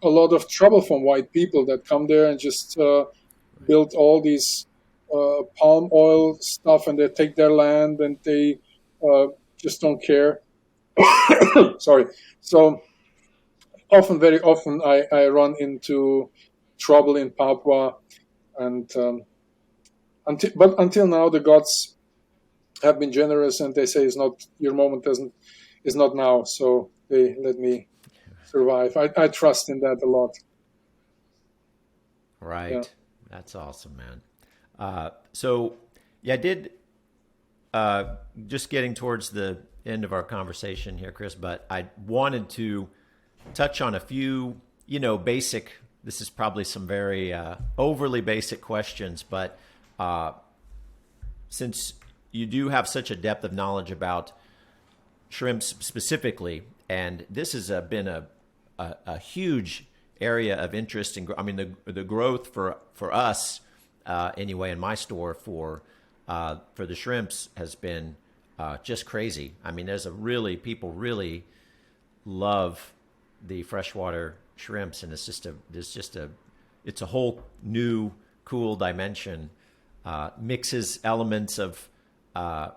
Speaker 2: a lot of trouble from white people that come there and just build all these palm oil stuff, and they take their land, and they just don't care. Sorry. So very often, I run into trouble in Papua, and until now, the gods have been generous, and they say it's not, your moment is not now. So they let me survive. I trust in that a lot.
Speaker 1: Right.
Speaker 2: Yeah.
Speaker 1: That's awesome, man. So, yeah, I did just getting towards the end of our conversation here, Chris, but I wanted to touch on a few, basic, this is probably some very overly basic questions, but since you do have such a depth of knowledge about shrimps specifically, and this has been a huge area of interest. And I mean, the growth for us, anyway, in my store for the shrimps has been just crazy. I mean, people really love the freshwater shrimps, and it's a whole new cool dimension. Mixes elements of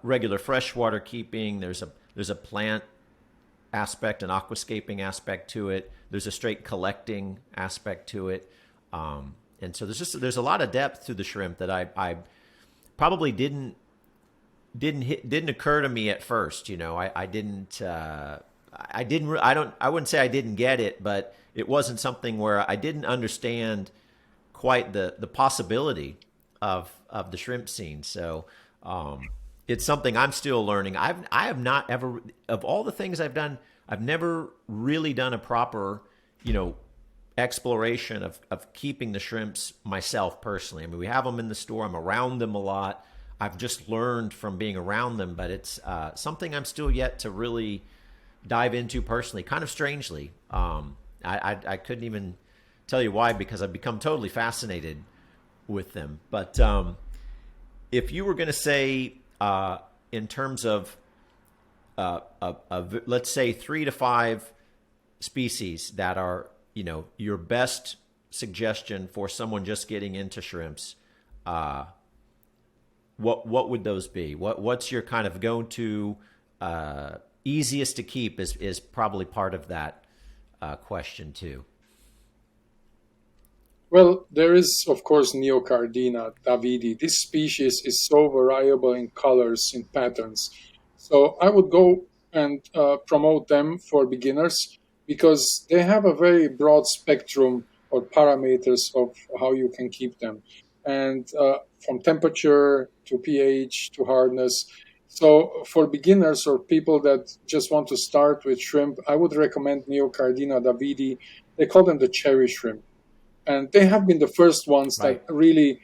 Speaker 1: regular freshwater keeping. There's a plant aspect, an aquascaping aspect to it. There's a straight collecting aspect to it, and so there's a lot of depth to the shrimp that I probably didn't occur to me at first. I wouldn't say I didn't get it, but it wasn't something where I didn't understand quite the possibility of the shrimp scene. So it's something I'm still learning. I have not ever, of all the things I've done, I've never really done a proper, exploration of keeping the shrimps myself personally. I mean, we have them in the store. I'm around them a lot. I've just learned from being around them, but it's something I'm still yet to really dive into personally, kind of strangely. I couldn't even tell you why, because I've become totally fascinated with them. But if you were going to say, in terms of let's say 3 to 5 species that are, your best suggestion for someone just getting into shrimps, what would those be? What's your kind of go-to easiest to keep is probably part of that question too.
Speaker 2: Well, there is, of course, Neocardina davidi. This species is so variable in colors, in patterns. So I would go and promote them for beginners, because they have a very broad spectrum or parameters of how you can keep them. And from temperature to pH to hardness. So for beginners or people that just want to start with shrimp, I would recommend Neocardina davidi. They call them the cherry shrimp. And they have been the first ones that
Speaker 1: Right.
Speaker 2: really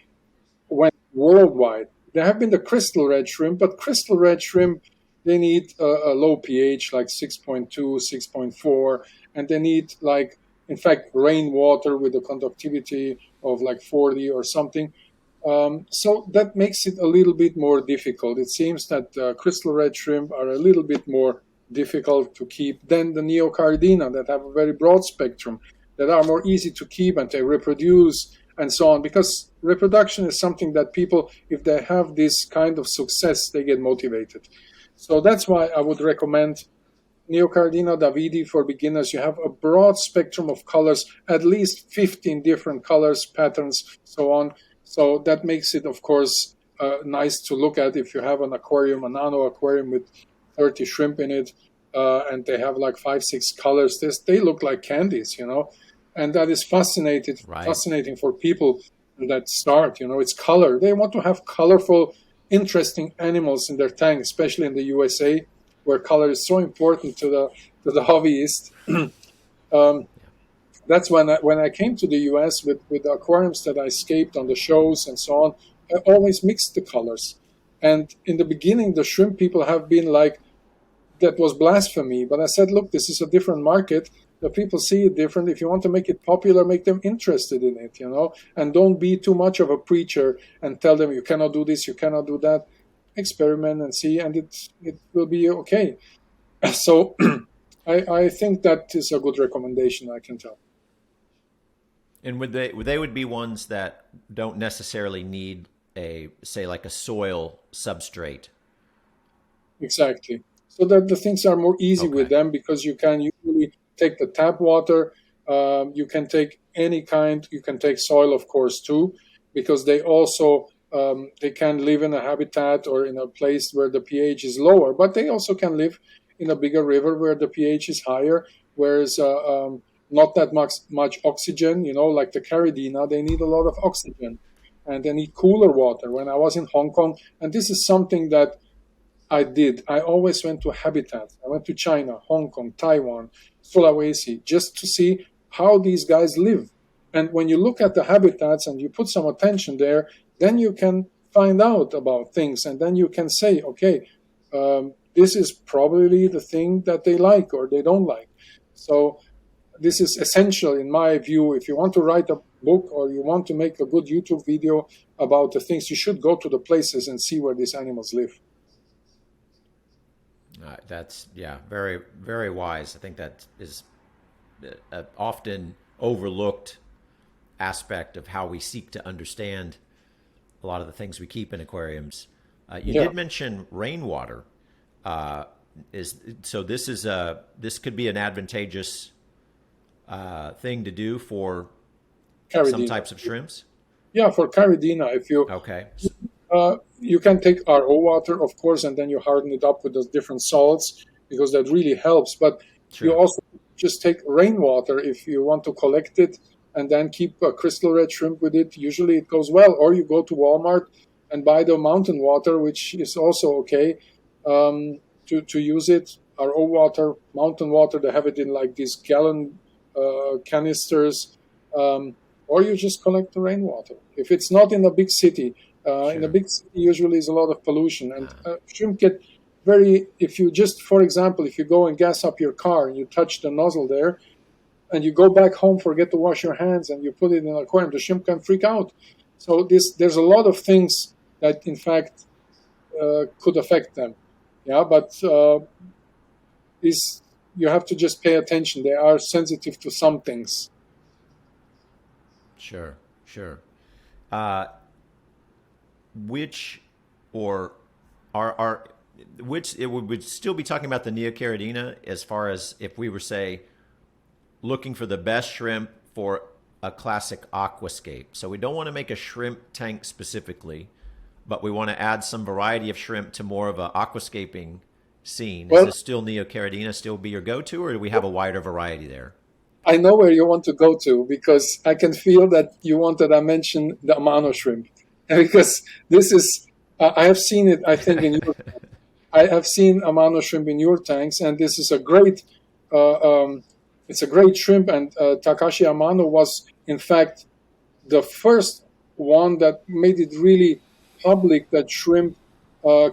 Speaker 2: went worldwide. There have been the crystal red shrimp, but crystal red shrimp, they need a low pH like 6.2, 6.4, and they need like, in fact, rainwater with a conductivity of like 40 or something. So that makes it a little bit more difficult. It seems that crystal red shrimp are a little bit more difficult to keep than the neocardina that have a very broad spectrum, that are more easy to keep and they reproduce and so on. Because reproduction is something that people, if they have this kind of success, they get motivated. So that's why I would recommend Neocardina davidi for beginners. You have a broad spectrum of colors, at least 15 different colors, patterns, so on. So that makes it, of course, nice to look at if you have an aquarium, a nano aquarium with 30 shrimp in it, and they have like 5, 6 colors. They look like candies, you know, and that is
Speaker 1: Right.
Speaker 2: fascinating for people that start. You know, it's color. They want to have colorful, interesting animals in their tank, especially in the USA, where color is so important to the hobbyist. um, that's when I came to the US with the aquariums that I escaped on the shows and so on. I always mixed the colors, and in the beginning, the shrimp people have been like, that was blasphemy. But I said, look, this is a different market. The people see it different. If you want to make it popular, make them interested in it, you know, and don't be too much of a preacher and tell them you cannot do this, you cannot do that. Experiment and see, and it will be okay. So I think that is a good recommendation, I can tell.
Speaker 1: And they would be ones that don't necessarily need a, say, like a soil substrate.
Speaker 2: Exactly. So that the things are more easy with
Speaker 1: Okay.
Speaker 2: them because you can usually take the tap water. You can take any kind. You can take soil, of course, too, because they also they can live in a habitat or in a place where the pH is lower, but they also can live in a bigger river where the pH is higher, whereas not that much oxygen. You know, like the Caridina, they need a lot of oxygen, and they need cooler water. When I was in Hong Kong, and this is something that I did. I always went to habitats. I went to China, Hong Kong, Taiwan, Sulawesi, just to see how these guys live. And when you look at the habitats and you put some attention there, then you can find out about things. And then you can say, okay, this is probably the thing that they like or they don't like. So this is essential in my view. If you want to write a book or you want to make a good YouTube video about the things, you should go to the places and see where these animals live.
Speaker 1: That's, yeah, very, very wise. I think that is an often overlooked aspect of how we seek to understand a lot of the things we keep in aquariums. You
Speaker 2: Yeah.
Speaker 1: did mention rainwater. Uh, is so this could be an advantageous thing to do for some
Speaker 2: Caridina.
Speaker 1: types of shrimps.
Speaker 2: Yeah, for Caridina, if you
Speaker 1: Okay,
Speaker 2: you can take RO water, of course, and then you harden it up with those different salts because that really helps. But you
Speaker 1: sure.
Speaker 2: also just take rainwater if you want to collect it, and then keep a crystal red shrimp with it. Usually, it goes well. Or you go to Walmart and buy the mountain water, which is also okay to use it. RO water, mountain water. They have it in like these gallon canisters. Or you just collect the rainwater. If it's not in a big city, in a
Speaker 1: Sure.
Speaker 2: big city usually is a lot of pollution, and shrimp get very. If you just, for example, if you go and gas up your car and you touch the nozzle there, and you go back home, forget to wash your hands, and you put it in an aquarium, the shrimp can freak out. So there's a lot of things that, in fact, could affect them. Yeah, but this you have to just pay attention. They are sensitive to some things.
Speaker 1: Sure. Sure. Uh, which or are which it would still be talking about the neocaridina as far as if we were say looking for the best shrimp for a classic aquascape. So we don't want to make a shrimp tank specifically, but we want to add some variety of shrimp to more of a aquascaping scene. Is
Speaker 2: Well,
Speaker 1: this still neocaridina still be your go-to, or do we have a wider variety there?
Speaker 2: I know where you want to go to because I can feel that you want that I mention the Amano shrimp. And because this is, I have seen it, I think, I have seen Amano shrimp in your tanks, and this is a uh, um, it's a great shrimp. And Takashi Amano was, in fact, the first one that made it really public that shrimp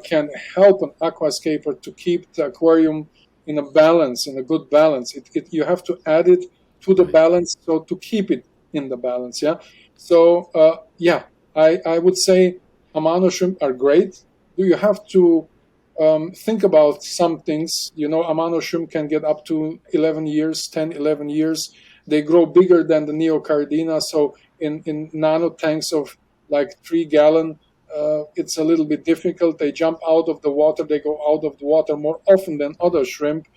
Speaker 2: can help an aquascaper to keep the aquarium in a balance, in a good balance. You have to add it to the
Speaker 1: Right.
Speaker 2: balance, so to keep it in the balance. Yeah. So yeah, I would say Amano shrimp are great. Do you have to think about some things? You know, Amano shrimp can get up to 11 years, 10, 11 years. They grow bigger than the Neocardina. So in nano tanks of like 3 gallon, it's a little bit difficult. They jump out of the water. They go out of the water more often than other shrimp.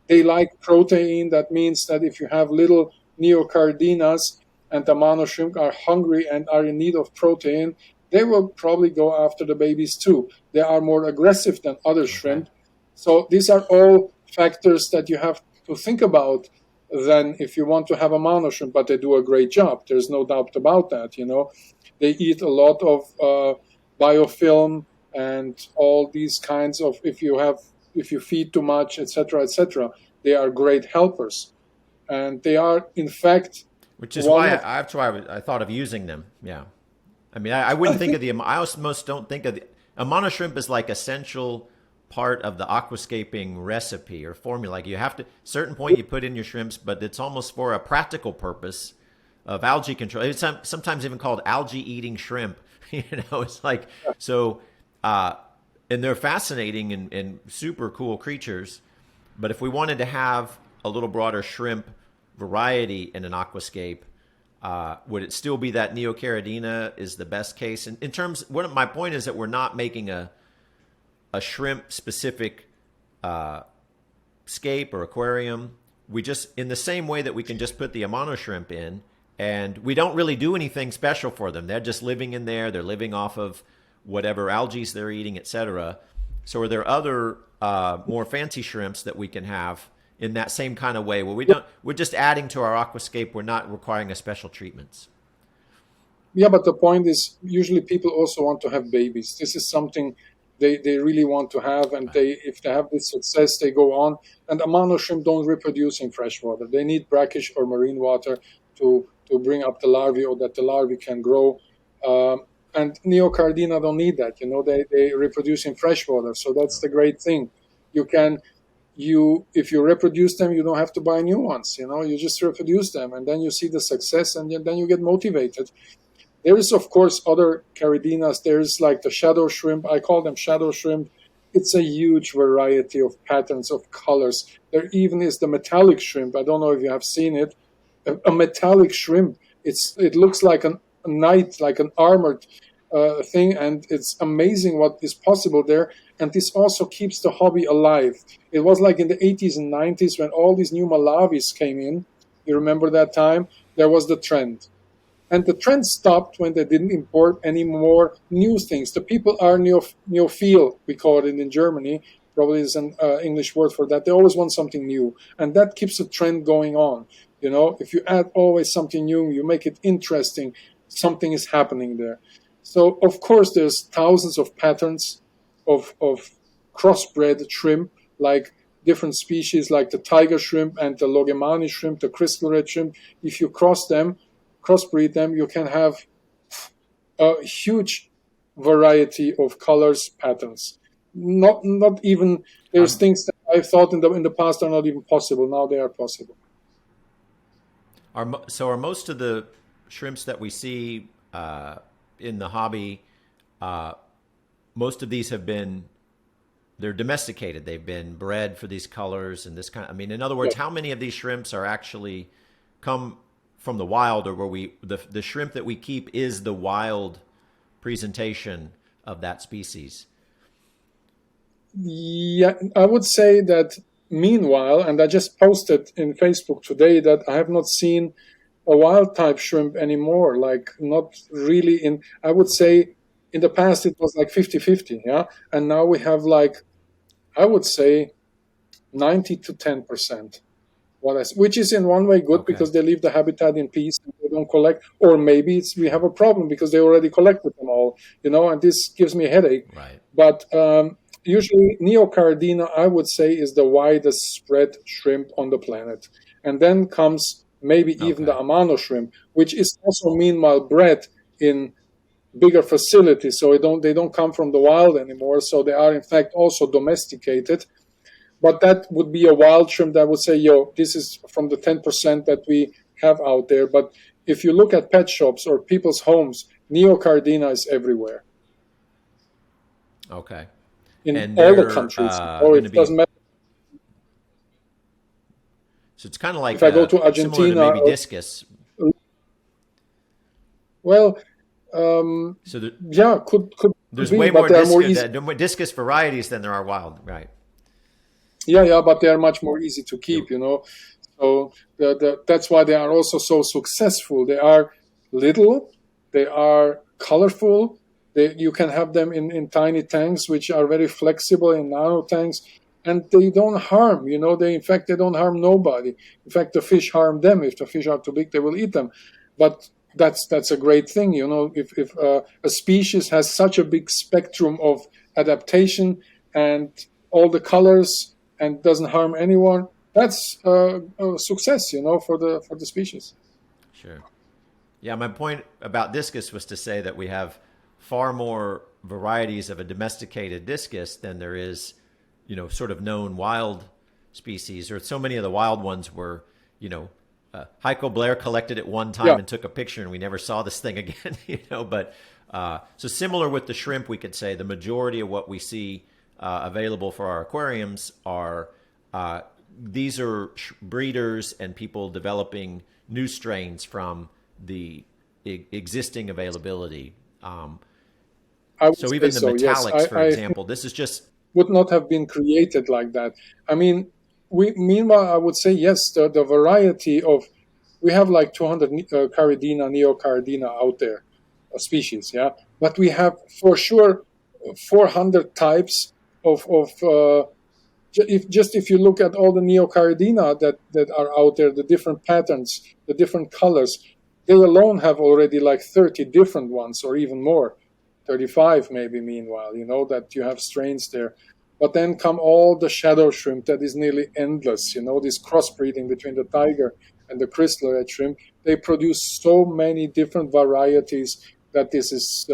Speaker 2: They like protein. That means that if you have little Neocardinas and the Amano shrimp are hungry and are in need of protein, they will probably go after the babies too. They are more aggressive than other
Speaker 1: Okay.
Speaker 2: shrimp. So these are all factors that you have to think about then if you want to have a mono shrimp, but they do a great job. There's no doubt about that. You know, they eat a lot of biofilm and all these kinds of, if you feed too much, etc., they are great helpers. And they are, in fact,
Speaker 1: Which is
Speaker 2: one
Speaker 1: why
Speaker 2: of,
Speaker 1: that's why I thought of using them. Yeah. I mean, I wouldn't
Speaker 2: I
Speaker 1: think
Speaker 2: think,
Speaker 1: of the. I almost don't think of the. A mono shrimp is like essential part of the aquascaping recipe or formula. Like you have to certain point you put in your shrimps, but it's almost for a practical purpose of algae control. It's sometimes even called algae eating shrimp. You know, it's like so. Uh, and they're fascinating and super cool creatures. But if we wanted to have a little broader shrimp variety in an aquascape, would it still be that Neocaridina is the best case? In terms, my point is that we're not making a shrimp specific scape or aquarium. We just, in the same way that we can just put the Amano shrimp in, and we don't really do anything special for them. They're just living in there. They're living off of whatever algae they're eating, etc. So are there other more fancy shrimps that we can have in that same kind of way? Well, we're just adding to our aquascape. We're not requiring a special treatments.
Speaker 2: yeah, but the point is, usually people also want to have babies. This is something they really want to have, and
Speaker 1: Right.
Speaker 2: if they have this success, they go on. And Amano shrimp don't reproduce in fresh water. They need brackish or marine water to bring up the larvae, or that the larvae can grow. Um, and Neocardina don't need that. You know, they reproduce in fresh water, so that's the great thing. You can if you reproduce them, you don't have to buy new ones. You know, you just reproduce them, and then you see the success, and then you get motivated. There is, of course, other caridinas. There's like the shadow shrimp. I call them shadow shrimp. It's a huge variety of patterns, of colors. There even is the metallic shrimp. I don't know if you have seen it. A metallic shrimp. It looks like a knight, like an armored thing, and it's amazing what is possible there. And this also keeps the hobby alive. It was like in the 80s and 90s when all these new Malavis came in. You remember that time? There was the trend, and the trend stopped when they didn't import any more new things. The people are neophile, we call it in Germany. Probably is an English word for that. They always want something new, and that keeps the trend going on. You know, if you add always something new, you make it interesting. Something is happening there. So of course, there's thousands of patterns of crossbred shrimp, like different species, like the tiger shrimp and the Logemani shrimp, the crystal red shrimp. If you crossbreed them, you can have a huge variety of colors, patterns. Not even there's
Speaker 1: Are,
Speaker 2: things that I thought in the past are not even possible. Now they are possible.
Speaker 1: are most of the shrimps that we see in the hobby? Uh, Most of these have been they're domesticated. They've been bred for these colors and this kind. I mean, in other
Speaker 2: Yeah.
Speaker 1: words, how many of these shrimps are actually come from the wild, or where the shrimp that we keep is the wild presentation of that species?
Speaker 2: Yeah, I would say that meanwhile, and I just posted in Facebook today that I have not seen a wild type shrimp anymore. Like, not really in, I would say in the past it was like 50-50, yeah? And now we have like, I would say 90 to 10%. Which is in one way good
Speaker 1: Okay,
Speaker 2: because they leave the habitat in peace and they don't collect, or maybe we have a problem because they already collected them all, and this gives me a headache.
Speaker 1: right.
Speaker 2: But usually, Neocardina, I would say, is the widest spread shrimp on the planet, and then comes maybe even the
Speaker 1: Okay.
Speaker 2: Amano shrimp, which is also meanwhile bred in bigger facilities. So they don't come from the wild anymore. So they are in fact also domesticated. But that would be a wild shrimp that would say, yo, this is from the 10% that we have out there. But if you look at pet shops or people's homes, Neocardina is everywhere
Speaker 1: Okay.
Speaker 2: in
Speaker 1: And
Speaker 2: all the
Speaker 1: they're
Speaker 2: countries.
Speaker 1: going to
Speaker 2: It doesn't
Speaker 1: be,
Speaker 2: matter
Speaker 1: so it's kind of
Speaker 2: if
Speaker 1: like
Speaker 2: I go to
Speaker 1: similar to
Speaker 2: Argentina.
Speaker 1: maybe discus.
Speaker 2: Well,
Speaker 1: So there,
Speaker 2: yeah, could
Speaker 1: there's
Speaker 2: be,
Speaker 1: way
Speaker 2: but
Speaker 1: more
Speaker 2: they are more easy.
Speaker 1: discus varieties than there are wild, right?
Speaker 2: Yeah, but they are much more easy to
Speaker 1: It-
Speaker 2: keep. So that's why they are also so successful. They are little, they are colorful. You can have them in tiny tanks, which are very flexible in nano tanks, and they don't harm. In fact they don't harm nobody. In fact, the fish harm them. If the fish are too big, they will eat them. But that's a great thing. If a species has such a big spectrum of adaptation and all the colors and doesn't harm anyone, that's a success, for the species.
Speaker 1: Sure. Yeah, my point about discus was to say that we have far more varieties of a domesticated discus than there is, sort of known wild species, or so many of the wild ones were, Heiko Blair collected it one time
Speaker 2: Yeah,
Speaker 1: and took a picture, and we never saw this thing again, But so similar with the shrimp, we could say the majority of what we see available for our aquariums are these are breeders and people developing new strains from the existing availability.
Speaker 2: I would
Speaker 1: So
Speaker 2: say
Speaker 1: even the
Speaker 2: so. Yes,
Speaker 1: metallics, for
Speaker 2: I think
Speaker 1: example, this is just
Speaker 2: would not have been created like that. I mean, meanwhile, I would say yes. The variety of we have like 200 Caridina, Neocardina out there, species, yeah, but we have for sure 400 types of if you look at all the Neocardina that are out there, the different patterns, the different colors, they alone have already like 30 different ones or even more, 35 maybe. Meanwhile, that you have strains there. But then come all the shadow shrimp that is nearly endless. This crossbreeding between the tiger and the chryslerite shrimp. They produce so many different varieties that this is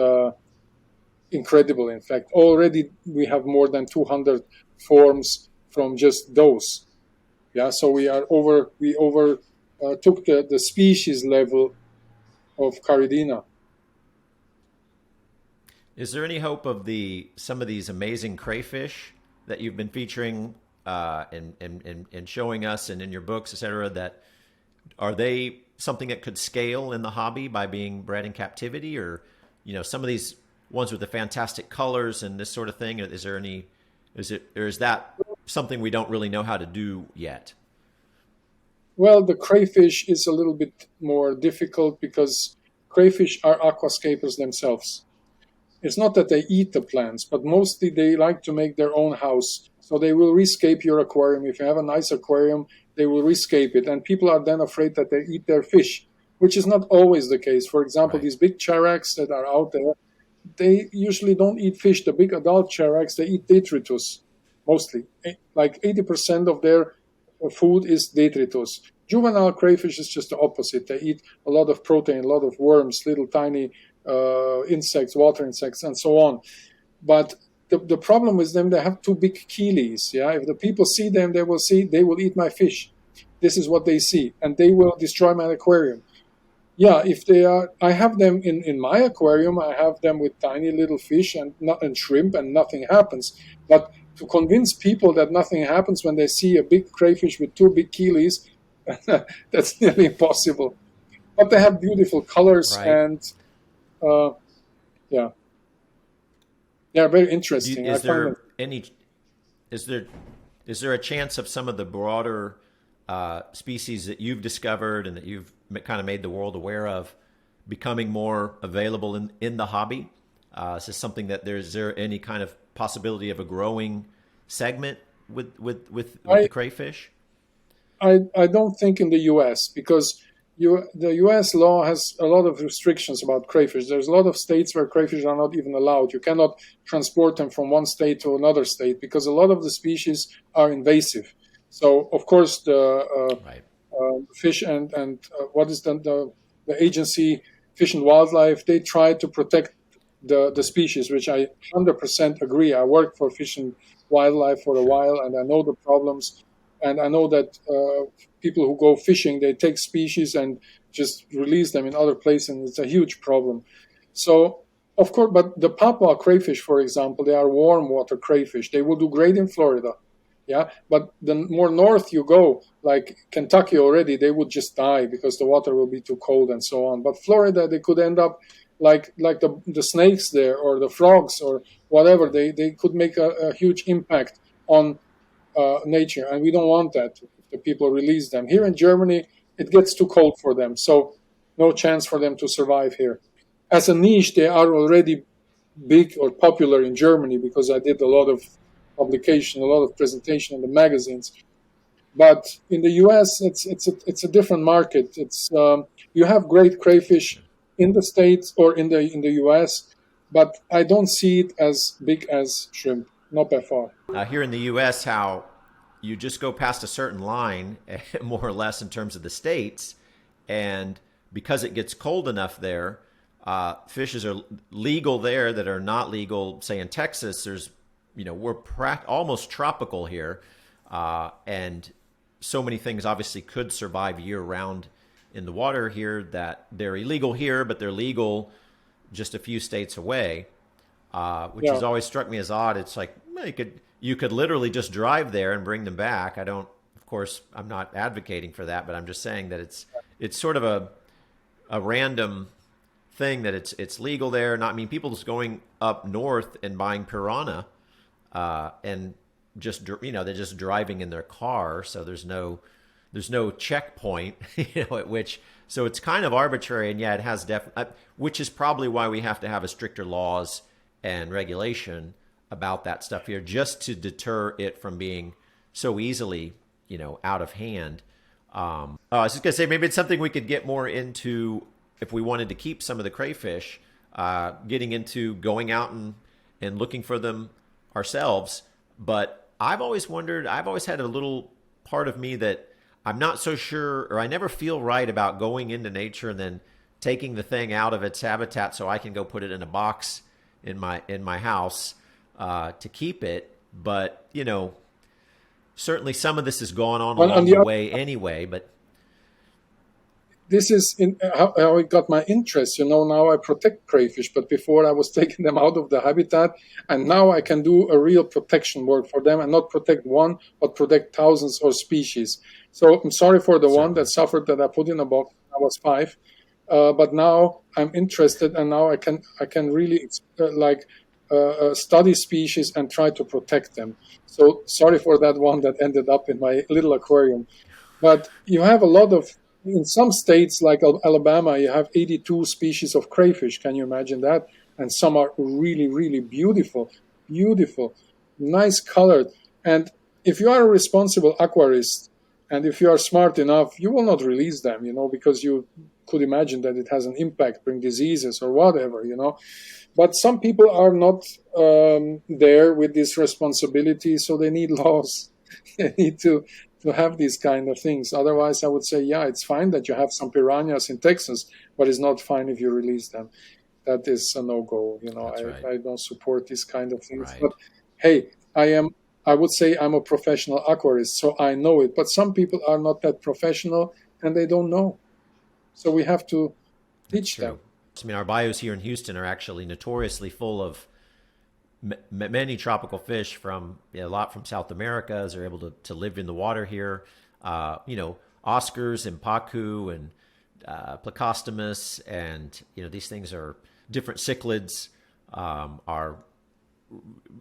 Speaker 2: incredible. In fact, already we have more than 200 forms from just those. Yeah, so we over took the species level of Caridina.
Speaker 1: is there any hope of some of these amazing crayfish that you've been featuring and showing us and in your books, et cetera, that are they something that could scale in the hobby by being bred in captivity, or some of these ones with the fantastic colors and this sort of thing? Is that something we don't really know how to do yet?
Speaker 2: Well, the crayfish is a little bit more difficult because crayfish are aquascapers themselves. It's not that they eat the plants, but mostly they like to make their own house. So they will rescape your aquarium. If you have a nice aquarium, they will rescape it. And people are then afraid that they eat their fish, which is not always the case. For example,
Speaker 1: Right.
Speaker 2: these big characs that are out there, they usually don't eat fish. The big adult characs, they eat detritus mostly. Like 80% of their food is detritus. Juvenile crayfish is just the opposite. They eat a lot of protein, a lot of worms, little tiny insects, water insects, and so on. But the problem with them, they have two big cheilies. Yeah, if the people see them, they will eat my fish. This is what they see, and they will destroy my aquarium. Yeah, if they are, I have them in my aquarium. I have them with tiny little fish and shrimp, and nothing happens. But to convince people that nothing happens when they see a big crayfish with two big cheilies, that's nearly impossible. But they have beautiful colors,
Speaker 1: Right.
Speaker 2: and uh, yeah, they are very
Speaker 1: Do you,
Speaker 2: interesting. I
Speaker 1: is
Speaker 2: find them.
Speaker 1: there any is there is there a chance of some of the broader species that you've discovered and that you've kind of made the world aware of becoming more available in the hobby? Is this something that is there any kind of possibility of a growing segment with
Speaker 2: I
Speaker 1: the crayfish?
Speaker 2: I don't think in the U.S. because the U.S. law has a lot of restrictions about crayfish. There's a lot of states where crayfish are not even allowed. You cannot transport them from one state to another state because a lot of the species are invasive. So of course
Speaker 1: Right.
Speaker 2: fish and what is the agency, Fish and Wildlife, they try to protect the species, which I 100% agree. I worked for Fish and Wildlife for a while, and I know the problems. And I know that people who go fishing, they take species and just release them in other places, and it's a huge problem. So, of course, but the Papua crayfish, for example, they are warm water crayfish. They will do great in Florida. Yeah, but the more north you go, like Kentucky already, they would just die because the water will be too cold and so on. But Florida, they could end up like the snakes there or the frogs or whatever. They could make a huge impact on nature, and we don't want that if the people release them. Here in Germany, it gets too cold for them, so no chance for them to survive here. As a niche, they are already big or popular in Germany because I did a lot of publication, a lot of presentation in the magazines. But in the U.S., it's a different market. It's you have great crayfish in the States or in the U.S., but I don't see it as big as shrimp, not by far.
Speaker 1: Here in the U.S., how you just go past a certain line, more or less in terms of the states, and because it gets cold enough there, fishes are legal there that are not legal. Say in Texas, there's, we're almost tropical here, and so many things obviously could survive year round in the water here that they're illegal here, but they're legal just a few states away, which has always struck me as odd. It's like, well, you could literally just drive there and bring them back. Of course, I'm not advocating for that, but I'm just saying that it's sort of a random thing that it's legal there. People just going up north and buying piranha, and just, they're just driving in their car. So there's no checkpoint, at which, so it's kind of arbitrary. And yeah, it has which is probably why we have to have a stricter laws and regulation about that stuff here, just to deter it from being so easily, out of hand. I was just gonna say, maybe it's something we could get more into if we wanted to keep some of the crayfish, getting into going out and looking for them ourselves. But I've always had a little part of me that I'm not so sure, or I never feel right about going into nature and then taking the thing out of its habitat so I can go put it in a box in my house to keep it. But certainly some of this has gone on along the way anyway. But
Speaker 2: this is how it got my interest. Now I protect crayfish, but before I was taking them out of the habitat, and now I can do a real protection work for them and not protect one, but protect thousands of species. So I'm sorry for the one that suffered that I put in a box when I was 5, but now I'm interested, and now I can really study species and try to protect them. So sorry for that one that ended up in my little aquarium. But you have a lot of, in some states like Alabama, you have 82 species of crayfish. Can you imagine that? And some are really, really beautiful, nice colored. And if you are a responsible aquarist, and if you are smart enough, you will not release them, because you could imagine that it has an impact, bring diseases or whatever, But some people are not there with this responsibility, so they need laws. They need to have these kind of things. Otherwise, I would say, yeah, it's fine that you have some piranhas in Texas, but it's not fine if you release them. That is a no-go.
Speaker 1: Right.
Speaker 2: I don't support these kind of things.
Speaker 1: Right.
Speaker 2: But hey, I would say I'm a professional aquarist, so I know it. But some people are not that professional, and they don't know. So we have to teach them.
Speaker 1: Our bayous here in Houston are actually notoriously full of many tropical fish from a lot from South America. They're able to live in the water here. Oscars and pacu and plecostomus, and these things are different cichlids, are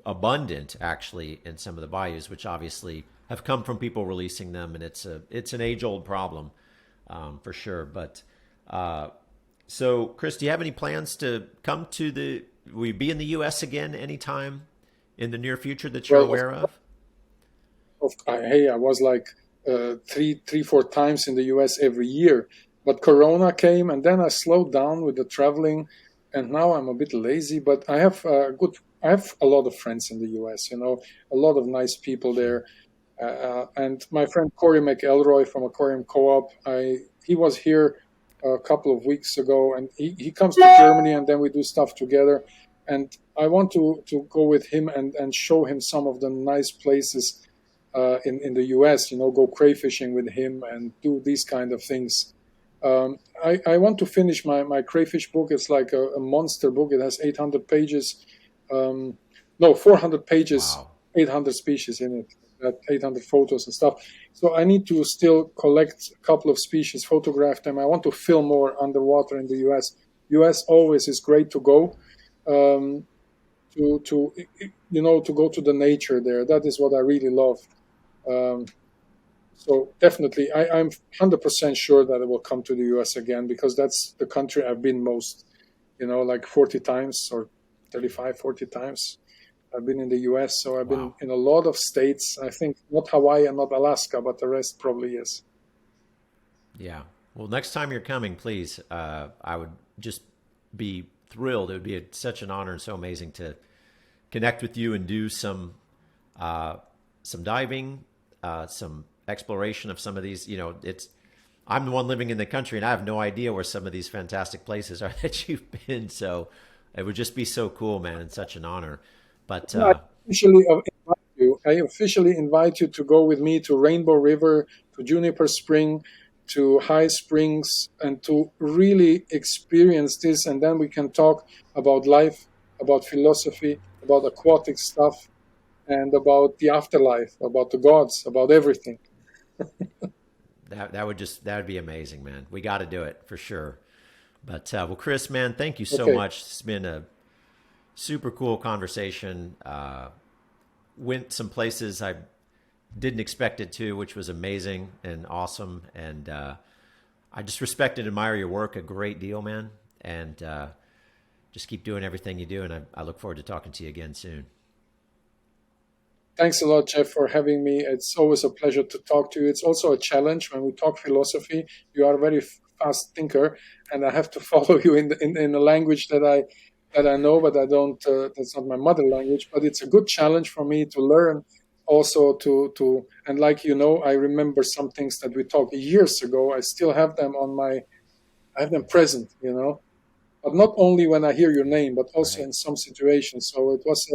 Speaker 1: abundant actually in some of the bayous, which obviously have come from people releasing them, and it's an age-old problem for sure. But so, Chris, do you have any plans to come to will you be in the U.S. again anytime in the near future that you're aware of?
Speaker 2: Hey, I was like 3-4 times in the U.S. every year, but Corona came, and then I slowed down with the traveling, and now I'm a bit lazy. But I have a lot of friends in the U.S. A lot of nice people there. And my friend Corey McElroy from Aquarium Co-op, he was here a couple of weeks ago, and he comes to Germany, and then we do stuff together. And I want to go with him and show him some of the nice places in the US, go crayfishing with him and do these kind of things. I want to finish my crayfish book. It's like a monster book. It has 800 pages. No, 400 pages,
Speaker 1: Wow.
Speaker 2: 800 species in it, 800 photos and stuff. So I need to still collect a couple of species, photograph them. I want to film more underwater in the US. US always is great to go. To go to the nature there. That is what I really love. So definitely, I'm 100% sure that I will come to the US again, because that's the country I've been most, like 40 times or 35, 40 times. I've been in the US, so I've been
Speaker 1: Wow.
Speaker 2: in a lot of states. I think not Hawaii and not Alaska, but the rest probably yes.
Speaker 1: Yeah. Well, next time you're coming, please, I would just be thrilled. It would be such an honor and so amazing to connect with you and do some diving, some exploration of some of these. I'm the one living in the country, and I have no idea where some of these fantastic places are that you've been. So it would just be so cool, man, and such an honor. But
Speaker 2: I officially invite you. I officially invite you to go with me to Rainbow River, to Juniper Spring, to High Springs, and to really experience this. And then we can talk about life, about philosophy, about aquatic stuff, and about the afterlife, about the gods, about everything.
Speaker 1: that would be amazing, man. We got to do it for sure. But well, Chris, man, thank you so
Speaker 2: Okay.
Speaker 1: much. It's been a super cool conversation. Went some places I didn't expect it to, which was amazing and awesome. And I just respect and admire your work a great deal, man. And just keep doing everything you do. And I look forward to talking to you again soon.
Speaker 2: Thanks a lot, Jeff, for having me. It's always a pleasure to talk to you. It's also a challenge when we talk philosophy. You are a very fast thinker, and I have to follow you in the language that I know, but I don't. That's not my mother language. But it's a good challenge for me to learn. Also, to and like I remember some things that we talked years ago. I still have them I have them present. But not only when I hear your name, but also
Speaker 1: Right.
Speaker 2: in some situations. So it was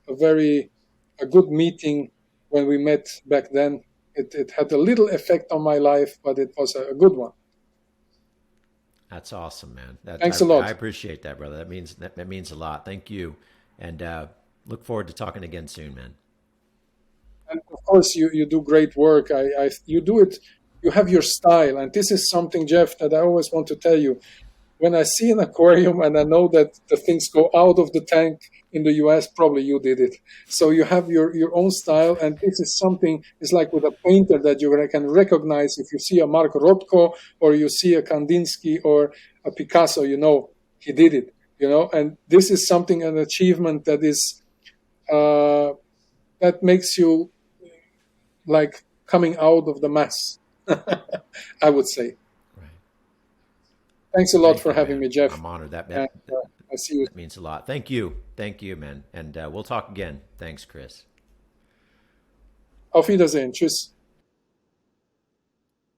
Speaker 2: a very a good meeting when we met back then. It had a little effect on my life, but it was a good one.
Speaker 1: That's awesome, man.
Speaker 2: Thanks a
Speaker 1: I
Speaker 2: lot.
Speaker 1: appreciate that, brother. That means a lot. Thank you. And look forward to talking again soon, man.
Speaker 2: And of course, you do great work. You do it. You have your style, and this is something, Jeff, that I always want to tell you. When I see an aquarium and I know that the things go out of the tank in the US, probably you did it. So you have your own style, and this is something. It's like with a painter that you can recognize. If you see a Mark Rothko or you see a Kandinsky or a Picasso, he did it. And this is something, an achievement uh, that makes you like coming out of the mess. I would say.
Speaker 1: Right.
Speaker 2: Thanks a lot
Speaker 1: Thank
Speaker 2: for
Speaker 1: you,
Speaker 2: having
Speaker 1: man.
Speaker 2: me, Jeff.
Speaker 1: I'm honored.
Speaker 2: And I see you.
Speaker 1: That means a lot. Thank you. Thank you, man. And we'll talk again. Thanks, Chris.
Speaker 2: Auf Wiedersehen. Tschüss.